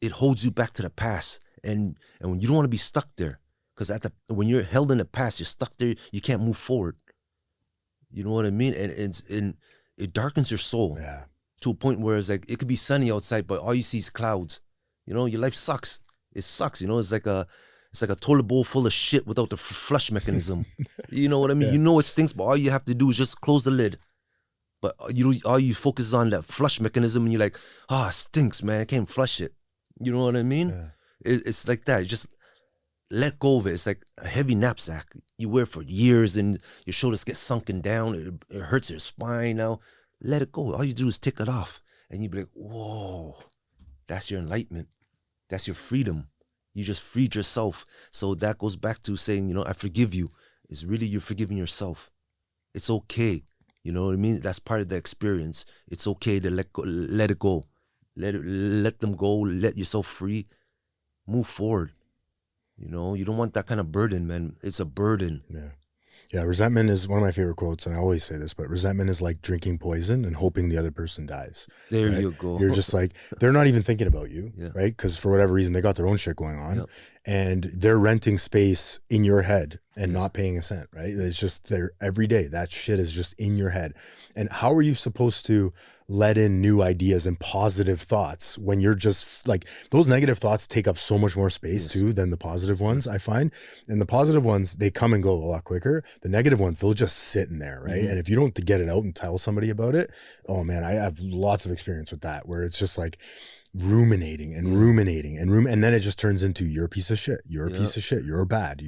it holds you back to the past. And when you don't want to be stuck there, because when you're held in the past, you're stuck there, you can't move forward. You know what I mean? And it darkens your soul Yeah. to a point where it's like it could be sunny outside, but all you see is clouds. You know, your life sucks. It sucks. You know, it's like a toilet bowl full of shit without the flush mechanism. You know what I mean? Yeah. You know it stinks, but all you have to do is just close the lid. But all you focus is on that flush mechanism, and you're like, it stinks, man. I can't flush it. You know what I mean? Yeah. It's like that. Just let go of it. It's like a heavy knapsack. You wear it for years, and your shoulders get sunken down. It hurts your spine now. Let it go. All you do is take it off, and you be like, whoa, that's your enlightenment. That's your freedom. You just freed yourself. So that goes back to saying, you know, I forgive you. It's really you're forgiving yourself. It's okay. You know what I mean? That's part of the experience. It's okay to let it go. Let them go. Let yourself free. Move forward. You know, you don't want that kind of burden, man. It's a burden. Yeah. Yeah. Resentment is one of my favorite quotes. And I always say this, but resentment is like drinking poison and hoping the other person dies. There right? you go. You're just like, they're not even thinking about you, Yeah. right? Because for whatever reason, they got their own shit going on. Yep. And they're renting space in your head and Yes. not paying a cent, right? It's just there every day. That shit is just in your head. And how are you supposed to let in new ideas and positive thoughts when you're just like, those negative thoughts take up so much more space Yes. too than the positive ones, I find. And the positive ones, they come and go a lot quicker. The negative ones, they'll just sit in there, right? Mhm. And if you don't get it out and tell somebody about it, oh man, I have lots of experience with that, where it's just like ruminating and ruminating and then it just turns into you're a piece of shit, you're a piece of shit, you're bad,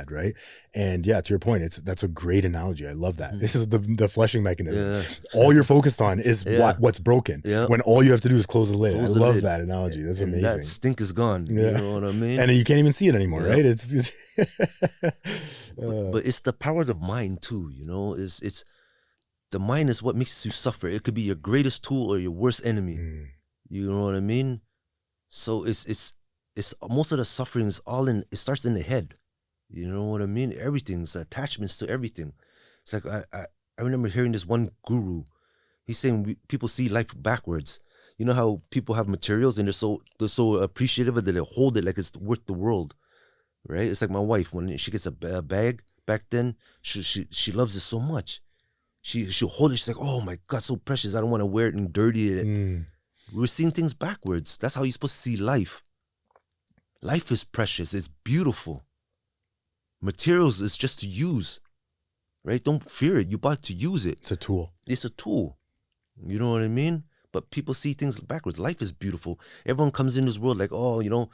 right? And yeah, to your point, that's a great analogy. I love that. This is the flushing mechanism. Yeah. All you're focused on is Yeah. what's broken, Yeah. when all you have to do is close the lid. Close I the love lid. that analogy. That's And amazing. that stink is gone. Yeah. You know what I mean? And you can't even see it anymore, Yeah. right? It's But it's the power of the mind too, you know. It's the mind is what makes you suffer. It could be your greatest tool or your worst enemy. You know what I mean? So it's most of the suffering is it starts in the head. You know what I mean? Everything's attachments to everything. It's like I remember hearing this one guru. He's saying people see life backwards. You know how people have materials and they're so appreciative of it that they hold it like it's worth the world, right? It's like my wife, when she gets a bag back then, she loves it so much. She'll hold it. She's like, oh my God, so precious. I don't want to wear it and dirty it. We're seeing things backwards. That's how you're supposed to see life. Life is precious. It's beautiful. Materials is just to use, right? Don't fear it. You bought to use it. It's a tool. It's a tool. You know what I mean? But people see things backwards. Life is beautiful. Everyone comes in this world like, oh, you know,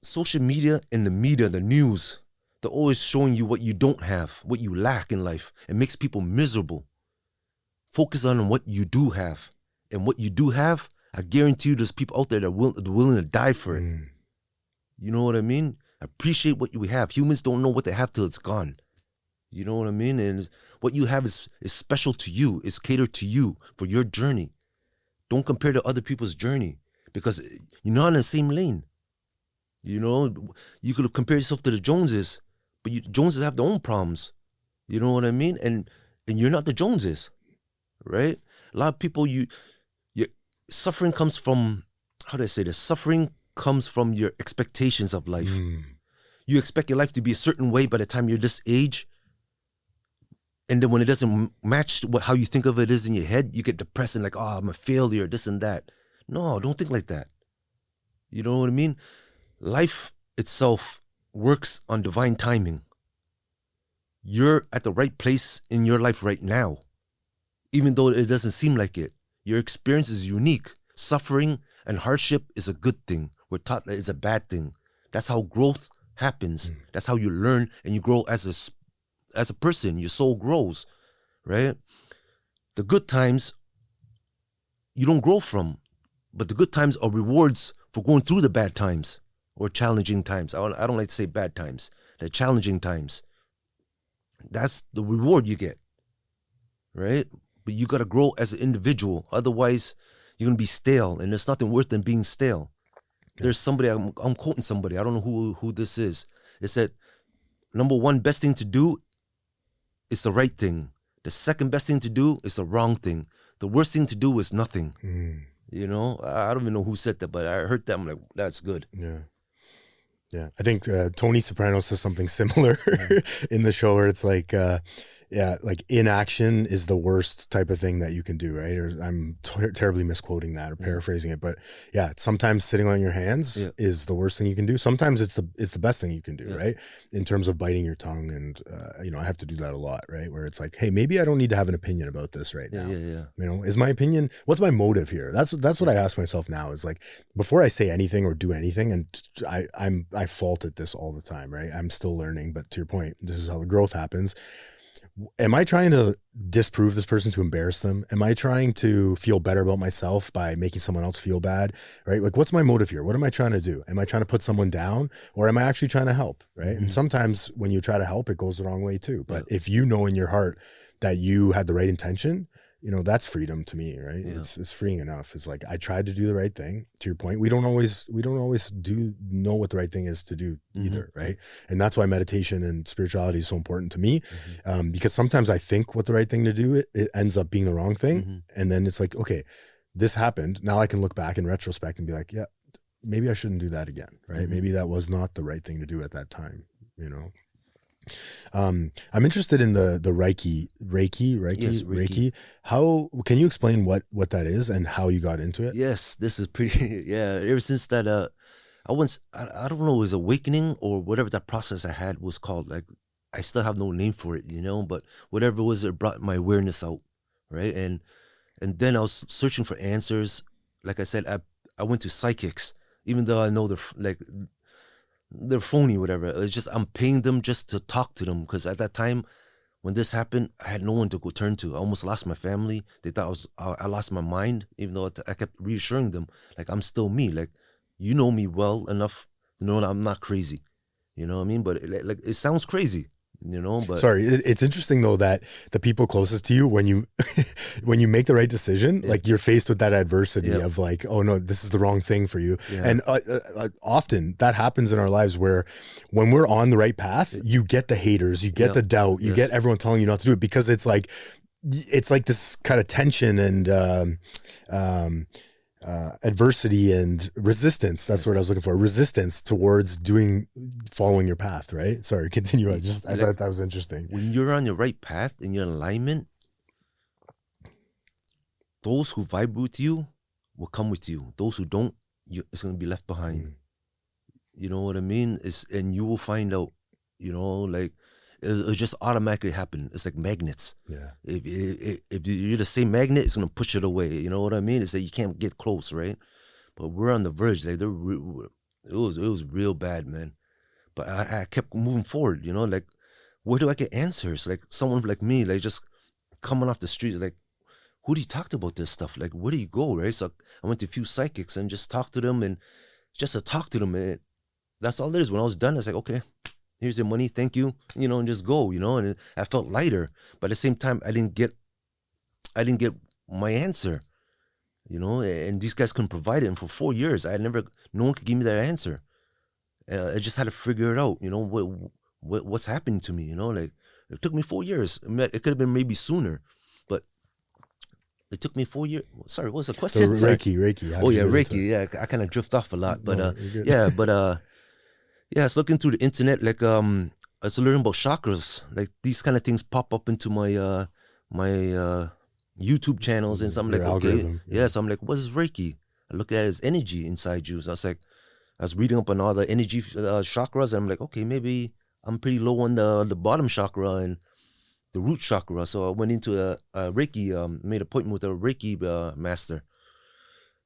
social media and the media, the news, they're always showing you what you don't have, what you lack in life. It makes people miserable. Focus on what you do have. And what you do have, I guarantee you there's people out there that are willing to die for it. You know what I mean? Appreciate what you have. Humans don't know what they have till it's gone. You know what I mean? And what you have is special to you. It's catered to you for your journey. Don't compare to other people's journey because you're not in the same lane. You know, you could compare yourself to the Joneses, but Joneses have their own problems. You know what I mean? And you're not the Joneses, right? A lot of people, suffering comes from, how do I say this? Suffering comes from your expectations of life. You expect your life to be a certain way by the time you're this age. And then when it doesn't match how you think of it is in your head, you get depressed and like, oh, I'm a failure, this and that. No, don't think like that. You know what I mean? Life itself works on divine timing. You're at the right place in your life right now, even though it doesn't seem like it. Your experience is unique. Suffering and hardship is a good thing. We're taught that it's a bad thing. That's how growth happens. That's how you learn and you grow as a person. Your soul grows, right? The good times you don't grow from, but the good times are rewards for going through the bad times or challenging times. I don't like to say bad times. They're challenging times. That's the reward you get, right? But you got to grow as an individual. Otherwise, you're going to be stale, and there's nothing worse than being stale. There's somebody, I'm quoting somebody, I don't know who this is. It said, number one best thing to do is the right thing. The second best thing to do is the wrong thing. The worst thing to do is nothing. You know, I don't even know who said that, but I heard that. I'm like, that's good. Yeah. I think Tony Soprano says something similar in the show where it's like, Yeah, like inaction is the worst type of thing that you can do, right? Or I'm terribly misquoting that or paraphrasing it, but yeah, sometimes sitting on your hands is the worst thing you can do. Sometimes it's the best thing you can do, right? In terms of biting your tongue, and I have to do that a lot, right? Where it's like, hey, maybe I don't need to have an opinion about this right now. Is my opinion? What's my motive here? That's what I ask myself now. Is like before I say anything or do anything, and I fault at this all the time, right? I'm still learning, but to your point, this is how the growth happens. Am I trying to disprove this person to embarrass them? Am I trying to feel better about myself by making someone else feel bad? Right? Like, what's my motive here? What am I trying to do? Am I trying to put someone down, or am I actually trying to help? Right? And sometimes when you try to help, it goes the wrong way too. But if you know in your heart that you had the right intention, that's freedom to me, right? It's freeing enough. It's like, I tried to do the right thing. To your point, we don't always know what the right thing is to do either, right? And that's why meditation and spirituality is so important to me, because sometimes I think what the right thing to do, it ends up being the wrong thing. And then it's like, okay, this happened. Now I can look back in retrospect and be like, yeah, maybe I shouldn't do that again, right? Maybe that was not the right thing to do at that time, I'm interested in the Reiki. Yes, Reiki. How can you explain what that is and how you got into it? Yes, this is pretty. Ever since that, I don't know, it was awakening or whatever that process I had was called. Like, I still have no name for it, but whatever it was, it brought my awareness out, right? And then I was searching for answers. Like I said, I went to psychics, even though I know they're phony, whatever. It's just I'm paying them just to talk to them, because at that time when this happened, I had no one to go turn to. I almost lost my family. They thought I lost my mind, even though I kept reassuring them, like, I'm still me. Like, you know me well enough to know that I'm not crazy. You know what I mean? But it sounds crazy. But sorry, it's interesting though that the people closest to you, when you when you make the right decision, like, you're faced with that adversity of like, oh no, this is the wrong thing for you. And often that happens in our lives, where when we're on the right path, you get the haters, you get the doubt, you get everyone telling you not to do it, because it's like this kind of tension and adversity and resistance. That's what I was looking for. Resistance towards following your path, right? Sorry, continue. I thought that was interesting. When you're on your right path and you're in alignment, those who vibe with you will come with you. Those who don't, it's going to be left behind. You know what I mean? And you will find out, like, it'll just automatically happen. It's like magnets. Yeah. If you're the same magnet, it's gonna push it away. You know what I mean? It's like you can't get close, right? But we're on the verge. Like, it was real bad, man. But I kept moving forward. Like, where do I get answers? Like, someone like me, like, just coming off the street, like, who do you talk to about this stuff? Like, where do you go, right? So I went to a few psychics and just talked to them, and just to talk to them, and that's all it is. When I was done, I was like, okay, here's your money, thank you, and just go, and I felt lighter. But at the same time, I didn't get my answer, and these guys couldn't provide it. And for 4 years, no one could give me that answer. I just had to figure it out, what's happening to me, like, it took me 4 years. It could have been maybe sooner, but it took me 4 years. Sorry, what was the question? So Reiki. Oh yeah, Reiki. Yeah, I kind of drift off a lot, but I was looking through the internet, like, I was learning about chakras. Like, these kind of things pop up into my my YouTube channels, and so I'm like, okay, so I'm like, what is Reiki? I look at it as energy inside you. So I was reading up on all the energy chakras, and I'm like, okay, maybe I'm pretty low on the bottom chakra and the root chakra. So I went into a Reiki, made an appointment with a Reiki master.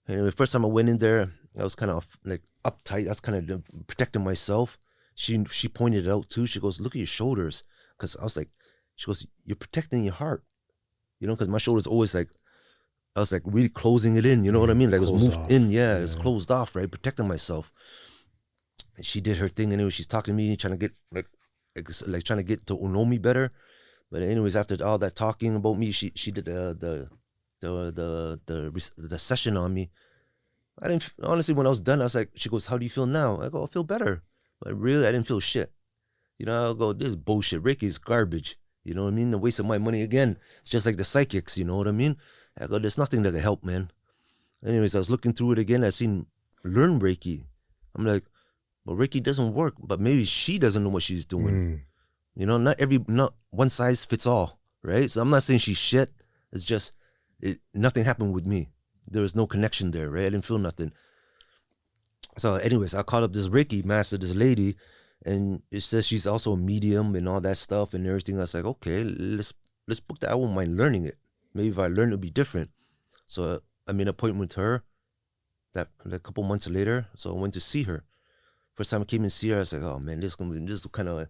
And the first time I went in there, I was kind of like uptight. I was kind of protecting myself. She pointed it out too. She goes, look at your shoulders. Because I was like, she goes, you're protecting your heart. Because my shoulders always like, I was like really closing it in. You know what I mean? Like, it was moved in. Yeah, it's closed off, right? Protecting myself. And she did her thing anyway. She's talking to me, trying to get like trying to get to know me better. But anyways, after all that talking about me, she did the session on me. I didn't, honestly, when I was done, I was like, she goes, how do you feel now? I go, I feel better. But really, I didn't feel shit. I go, this is bullshit. Reiki is garbage. You know what I mean? A waste of my money again. It's just like the psychics, you know what I mean? I go, there's nothing that can help, man. Anyways, I was looking through it again. I seen learn Reiki. I'm like, well, Reiki doesn't work, but maybe she doesn't know what she's doing. Not one size fits all, right? So I'm not saying she's shit. It's just nothing happened with me. There was no connection there, right? I didn't feel nothing. So anyways, I called up this Reiki master, this lady, and it says she's also a medium and all that stuff and everything. I was like, okay, let's book that. I won't mind learning it. Maybe if I learn, it'll be different. So I made an appointment with her that a couple months later. So I went to see her. First time I came and see her, I was like, oh man, this is kind of,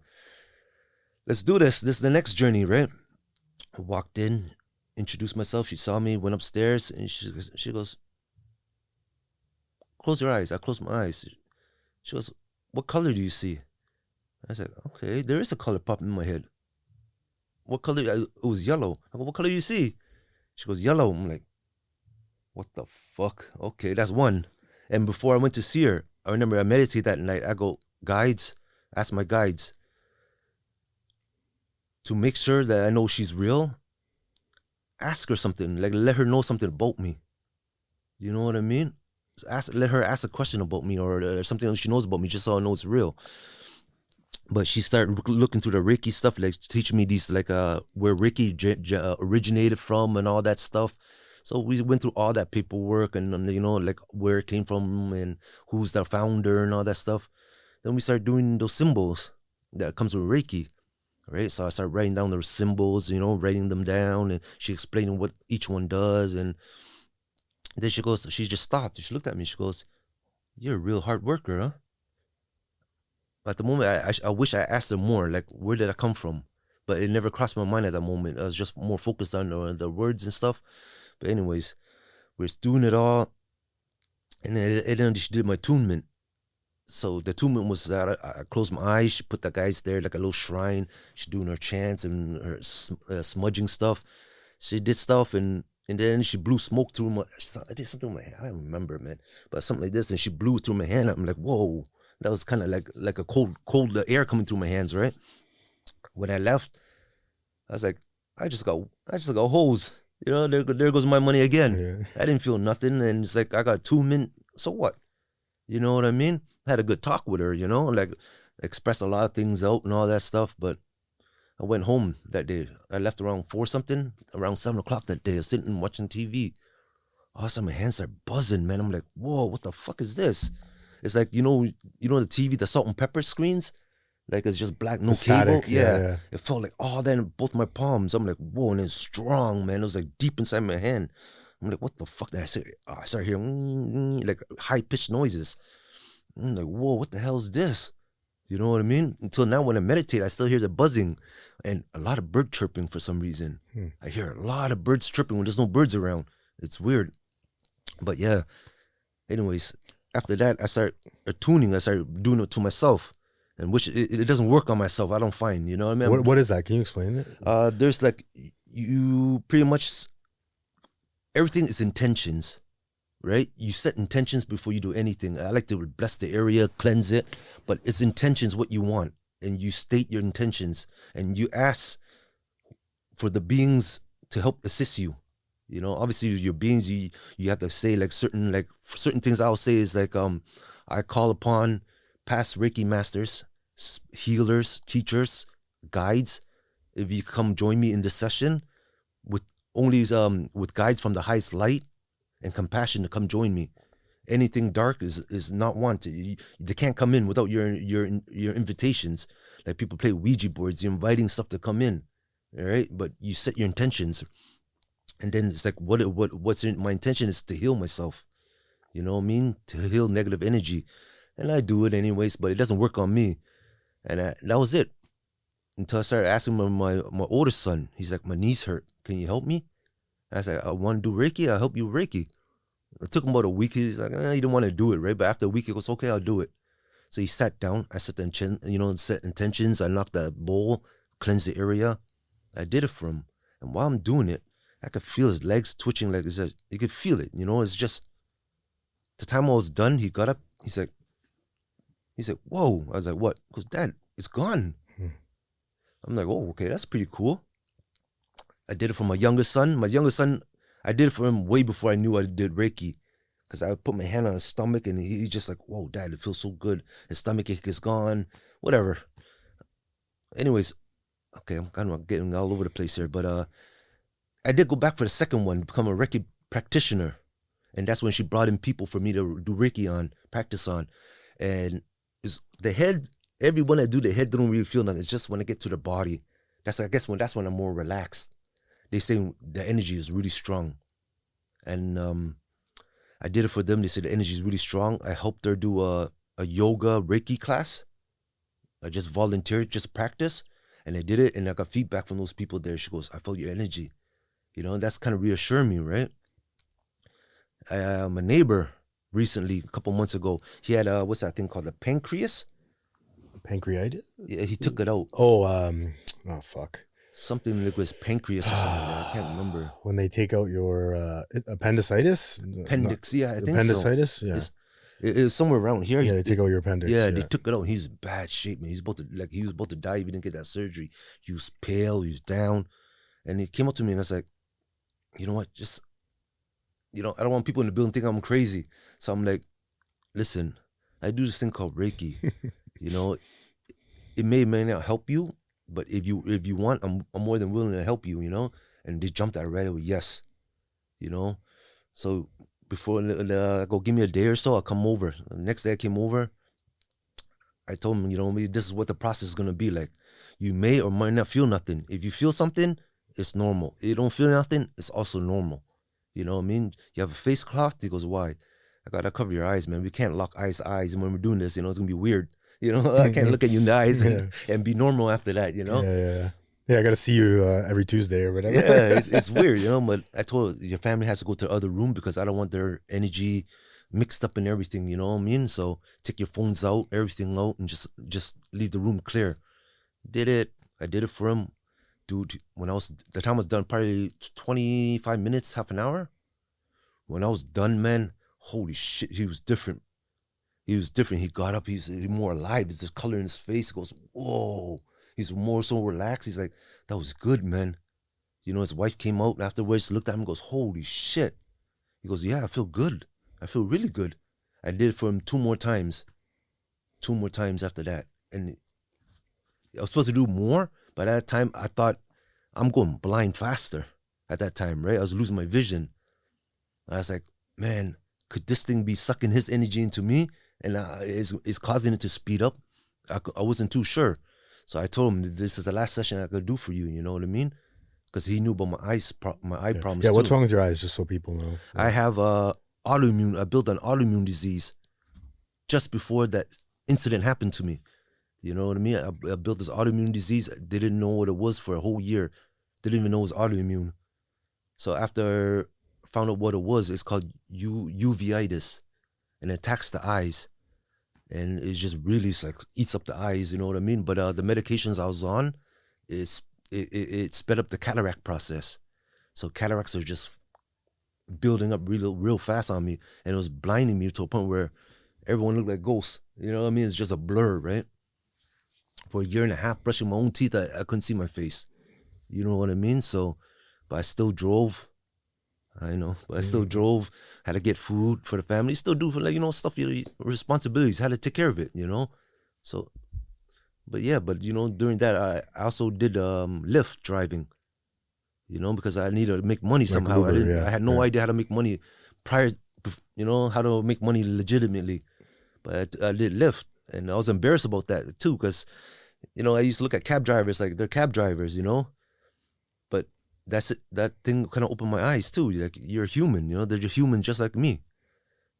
let's do this. This is the next journey, right? I walked in, introduced myself. She saw me, went upstairs, and she goes, close your eyes. I closed my eyes. She goes, what color do you see? I said, okay, there is a color popping in my head. What color? It was yellow. I go, what color do you see? She goes, yellow. I'm like, what the fuck? Okay, that's one. And before I went to see her, I remember I meditated that night. I go, guides, ask my guides to make sure that I know she's real. Ask her something, like let her know something about me. You know what I mean? Let her ask a question about me or something she knows about me, just so I know it's real. But she started looking through the Reiki stuff, like teaching me these, like where Reiki originated from and all that stuff. So we went through all that paperwork and like where it came from and who's the founder and all that stuff. Then we started doing those symbols that comes with Reiki, right? So I started writing down those symbols, writing them down, and she explaining what each one does. And then she just stopped. She looked at me. She goes, "You're a real hard worker, huh?" At the moment, I wish I asked her more, like, where did I come from? But it never crossed my mind at that moment. I was just more focused on the words and stuff. But anyways, we're doing it all. And then she did my attunement. So the attunement was that I closed my eyes. She put the guys there like a little shrine. She's doing her chants and her smudging stuff. She did stuff and then she blew smoke through my. I did something with my hand. I don't remember, man. But something like this, and she blew through my hand. I'm like, whoa. That was kind of like a cold air coming through my hands, right? When I left, I was like, I just got hoes. There goes my money again. Yeah. I didn't feel nothing, and it's like I got 2 minutes. So what? You know what I mean? I had a good talk with her, like expressed a lot of things out and all that stuff. But I went home that day. I left around 4 something, around 7 o'clock that day. I was sitting watching TV. All of a sudden my hands are buzzing, man. I'm like, whoa, what the fuck is this? It's like, the TV, the salt and pepper screens, like it's just black, no cable. Yeah. It felt like all that in both my palms. I'm like, whoa, and it's strong, man. It was like deep inside my hand. I'm like, what the fuck did I say? I started hearing like high-pitched noises. I'm like, whoa, what the hell is this? You know what I mean? Until now, when I meditate, I still hear the buzzing and a lot of bird chirping for some reason. I hear a lot of birds chirping when there's no birds around. It's weird. But yeah, anyways, after that, I started attuning. I started doing it to myself, and which it doesn't work on myself. I don't find, you know what I mean? What is that? Can you explain it? There's like, you pretty much, everything is intentions, right? You set intentions before you do anything. I like to bless the area, cleanse it, but it's intentions what you want, and you state your intentions, and you ask for the beings to help assist you. Obviously your beings, you have to say like certain things. I'll say is like, I call upon past Reiki masters, healers, teachers, guides. If you come join me in this session with guides from the highest light and compassion to come join me. Anything dark is not wanted. They can't come in without your invitations. Like people play Ouija boards, you're inviting stuff to come in. All right, but you set your intentions. And then it's like, my intention is to heal myself. You know what I mean? To heal negative energy. And I do it anyways, but it doesn't work on me. And that was it. Until I started asking my older son. He's like, my knees hurt. Can you help me? I said, I want to do Reiki. I'll help you with Reiki. It took him about a week. He's like, he didn't want to do it, right? But after a week, he goes, okay, I'll do it. So he sat down. I set intentions. I knocked the bowl, cleansed the area. I did it for him. And while I'm doing it, I could feel his legs twitching, like you could feel it, it's just, the time I was done, he got up, he's like, whoa. I was like, what? He goes, Dad, it's gone. I'm like, oh, okay, that's pretty cool. I did it for my youngest son. I did it for him way before I knew I did Reiki, because I would put my hand on his stomach and he's just like, whoa, Dad, it feels so good. His stomach ache is gone, whatever. Anyways, okay, I'm kind of getting all over the place here, but I did go back for the second one, become a Reiki practitioner. And that's when she brought in people for me to do Reiki on, practice on. And is the head, everyone that do the head don't really feel nothing. It's just when I get to the body. I guess that's when I'm more relaxed. They say the energy is really strong. And I did it for them. They said the energy is really strong. I helped her do a yoga Reiki class. I just volunteered, just practice. And I did it, and I got feedback from those people there. She goes, I felt your energy. You know, that's kind of reassuring me, right? My neighbor recently, a couple months ago, he had what's that thing called, the pancreas? Pancreatitis? Yeah, he took it out. Oh, fuck. Something like his pancreas or something like that. I can't remember. When they take out your appendicitis? Appendix, yeah, I think appendicitis? so. Yeah. It's somewhere around here. Yeah, they take out your appendix. Yeah, they took it out. He's in bad shape, man. He was about to die if he didn't get that surgery. He was pale, he was down. And he came up to me and I was like, you know what, just, I don't want people in the building to think I'm crazy. So I'm like, listen, I do this thing called Reiki. It may not help you, but if you want, I'm more than willing to help you, And they jumped at it right away, yes. So before I go, give me a day or so, I'll come over. The next day I came over, I told him, maybe this is what the process is going to be like. You may or might not feel nothing. If you feel something, it's normal. If you don't feel nothing, it's also normal. You know what I mean? You have a face cloth? He goes, why? I got to cover your eyes, man. We can't lock eyes to eyes. And when we're doing this, it's going to be weird. I can't look at you in the eyes and be normal after that, Yeah, I got to see you every Tuesday or whatever. Yeah, it's weird, But I told her, your family has to go to the other room because I don't want their energy mixed up in everything, you know what I mean? So take your phones out, everything out, and just leave the room clear. I did it for him. Dude, the time was done, probably 25 minutes, half an hour. When I was done, man, holy shit, he was different. He got up, he's more alive. There's this color in his face. He goes, whoa. He's more so relaxed. He's like, that was good, man. His wife came out afterwards, looked at him and goes, holy shit. He goes, yeah, I feel good. I feel really good. I did it for him 2 more times. 2 more times after that. And I was supposed to do more, but at that time, I thought I'm going blind faster at that time, right? I was losing my vision. I was like, man, could this thing be sucking his energy into me? And it's causing it to speed up? I wasn't too sure. So I told him, this is the last session I could do for you, you know what I mean? Because he knew about my eye problems Yeah, too. what's wrong with your eyes, just so people know? Yeah. I have autoimmune. I built an autoimmune disease just before that incident happened to me. You know what I mean? I built this autoimmune disease. Didn't know what it was for a whole year. Didn't even know it was autoimmune. So after I found out what it was, it's called uveitis. And it attacks the eyes. And it just really eats up the eyes, you know what I mean? But the medications I was on, it sped up the cataract process. So cataracts are just building up real fast on me. And it was blinding me to a point where everyone looked like ghosts. You know what I mean? It's just a blur, right? For a year and a half, brushing my own teeth, I couldn't see my face. You know what I mean? So, but I still drove. I know, but I still drove, had to get food for the family, still do for stuff, responsibilities, had to take care of it, So, but during that, I also did Lyft driving, because I needed to make money somehow. Uber, I had no idea how to make money prior, how to make money legitimately. But I did Lyft, and I was embarrassed about that too, because, I used to look at cab drivers like they're cab drivers, But that's it. That thing kind of opened my eyes too. Like, you're human, they're just human just like me,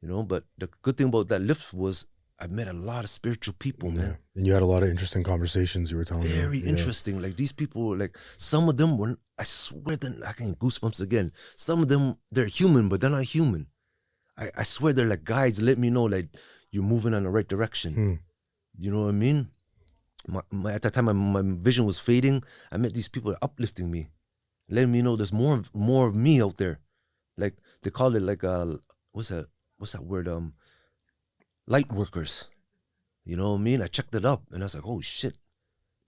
But the good thing about that Lyft was I met a lot of spiritual people, man. And you had a lot of interesting conversations, you were telling me. Very interesting. Like, these people were like, some of them were, I swear that I can goosebumps again. Some of them, they're human, but they're not human. I swear they're like guides, let me know like you're moving in the right direction. You know what I mean? At that time, my vision was fading. I met these people uplifting me, letting me know there's more of me out there. Like, they call it like what's that word? Light workers. You know what I mean? I checked it up and I was like, oh shit,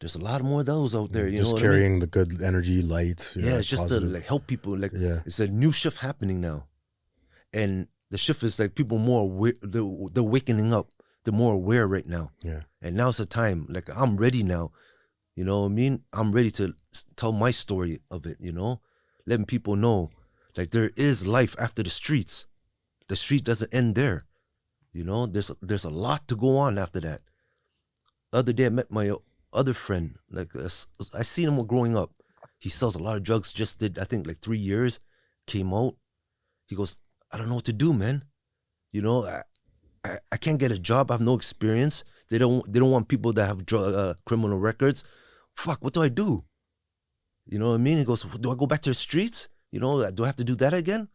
there's a lot more of those out there. You just know what carrying I mean? the good energy, light. Yeah, it's just positive. To help people. Like, it's a new shift happening now, and the shift is like people more aware, they're wakening up. They're more aware right now. Yeah. And now's the time. Like, I'm ready now. You know what I mean? I'm ready to tell my story of it, you know? Letting people know, like, there is life after the streets. The street doesn't end there. You know, there's a lot to go on after that. The other day I met my other friend. Like, I seen him growing up. He sells a lot of drugs, just did, I think, like 3 years, came out. He goes, I don't know what to do, man. You know, I can't get a job. I have no experience. They don't want people that have criminal records. Fuck, what do I do? You know what I mean? He goes, do I go back to the streets? You know, do I have to do that again?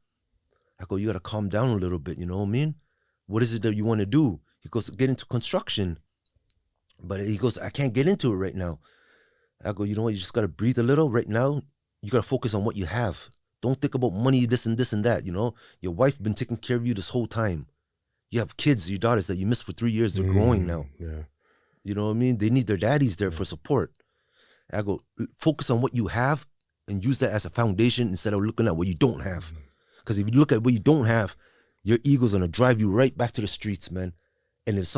I go, you got to calm down a little bit, you know what I mean? What is it that you want to do? He goes, get into construction. But he goes, I can't get into it right now. I go, you know what? You just got to breathe a little right now. You got to focus on what you have. Don't think about money, this and that, you know? Your wife been taking care of you this whole time. You have kids, your daughters that you missed for 3 years. They're growing now. Yeah. You know what I mean? They need their daddies there for support. I go, focus on what you have and use that as a foundation instead of looking at what you don't have. Because if you look at what you don't have, your ego's going to drive you right back to the streets, man. And if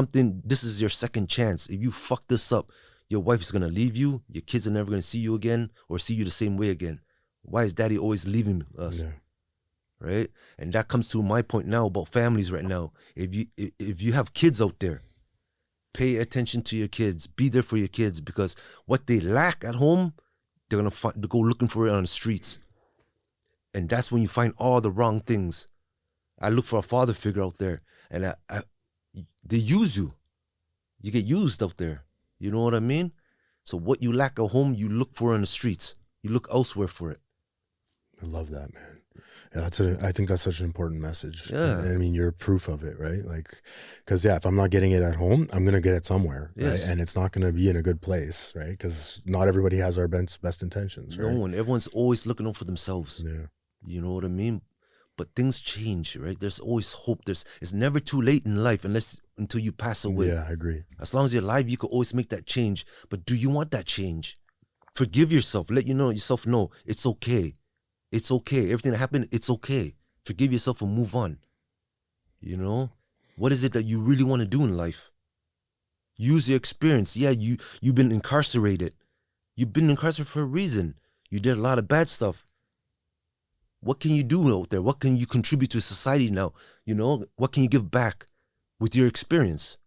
this is your second chance. If you fuck this up, your wife is going to leave you. Your kids are never going to see you again or see you the same way again. Why is daddy always leaving us? Yeah. Right? And that comes to my point now about families right now. If you have kids out there, pay attention to your kids. Be there for your kids, because what they lack at home, they're going to go looking for it on the streets. And that's when you find all the wrong things. I look for a father figure out there, and they use you. You get used out there. You know what I mean? So what you lack at home, you look for on the streets. You look elsewhere for it. I love that, man. Yeah, I think that's such an important message. Yeah. I mean, you're proof of it, right? Like, because if I'm not getting it at home, I'm going to get it somewhere. Yes. Right? And it's not going to be in a good place, right? Because not everybody has our best intentions, right? No one. Everyone's always looking out for themselves. Yeah. You know what I mean? But things change, right? There's always hope. It's never too late in life until you pass away. Yeah, I agree. As long as you're alive, you can always make that change. But do you want that change? Forgive yourself. Let yourself know it's okay. It's okay. Everything that happened, it's okay. Forgive yourself and move on. You know? What is it that you really want to do in life? Use your experience. Yeah, you've been incarcerated. You've been incarcerated for a reason. You did a lot of bad stuff. What can you do out there? What can you contribute to society now? You know, what can you give back with your experience?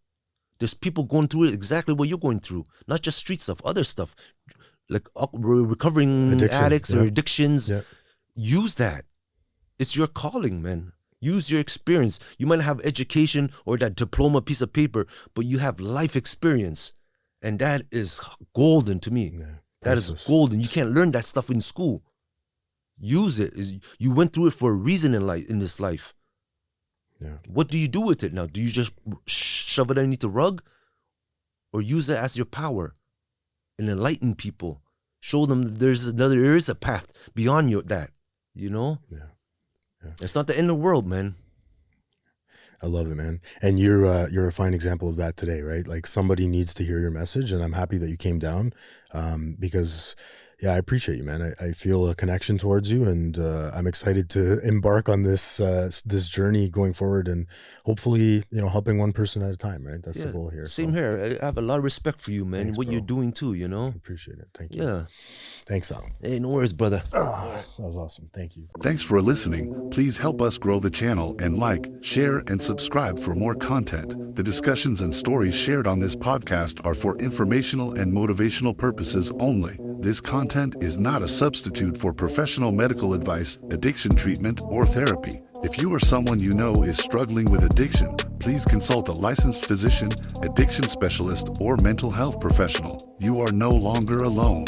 There's people going through it exactly what you're going through. Not just street stuff, other stuff. Like recovering addicts or addictions. Yeah. Use that. It's your calling, man. Use your experience. You might not have education or that diploma piece of paper, but you have life experience. And that is golden to me. Yeah, that is golden. You can't learn that stuff in school. Use it. You went through it for a reason in this life. Yeah. What do you do with it now? Do you just shove it underneath the rug? Or use it as your power and enlighten people? Show them there is a path beyond that. You know? Yeah. It's not the end of the world, man. I love it, man. And you're a fine example of that today, right? Like, somebody needs to hear your message, and I'm happy that you came down, because I appreciate you, man. I feel a connection towards you, and I'm excited to embark on this journey going forward, and hopefully, helping one person at a time, right? That's the goal here. Same here. I have a lot of respect for you, man. Thanks, what bro. You're doing too, you know? I appreciate it. Thank you. Yeah. Thanks, Al. Hey, no worries, brother. That was awesome. Thank you. Thanks for listening. Please help us grow the channel and like, share, and subscribe for more content. The discussions and stories shared on this podcast are for informational and motivational purposes only. This content is not a substitute for professional medical advice, addiction treatment, or therapy. If you or someone you know is struggling with addiction, please consult a licensed physician, addiction specialist, or mental health professional. You are no longer alone.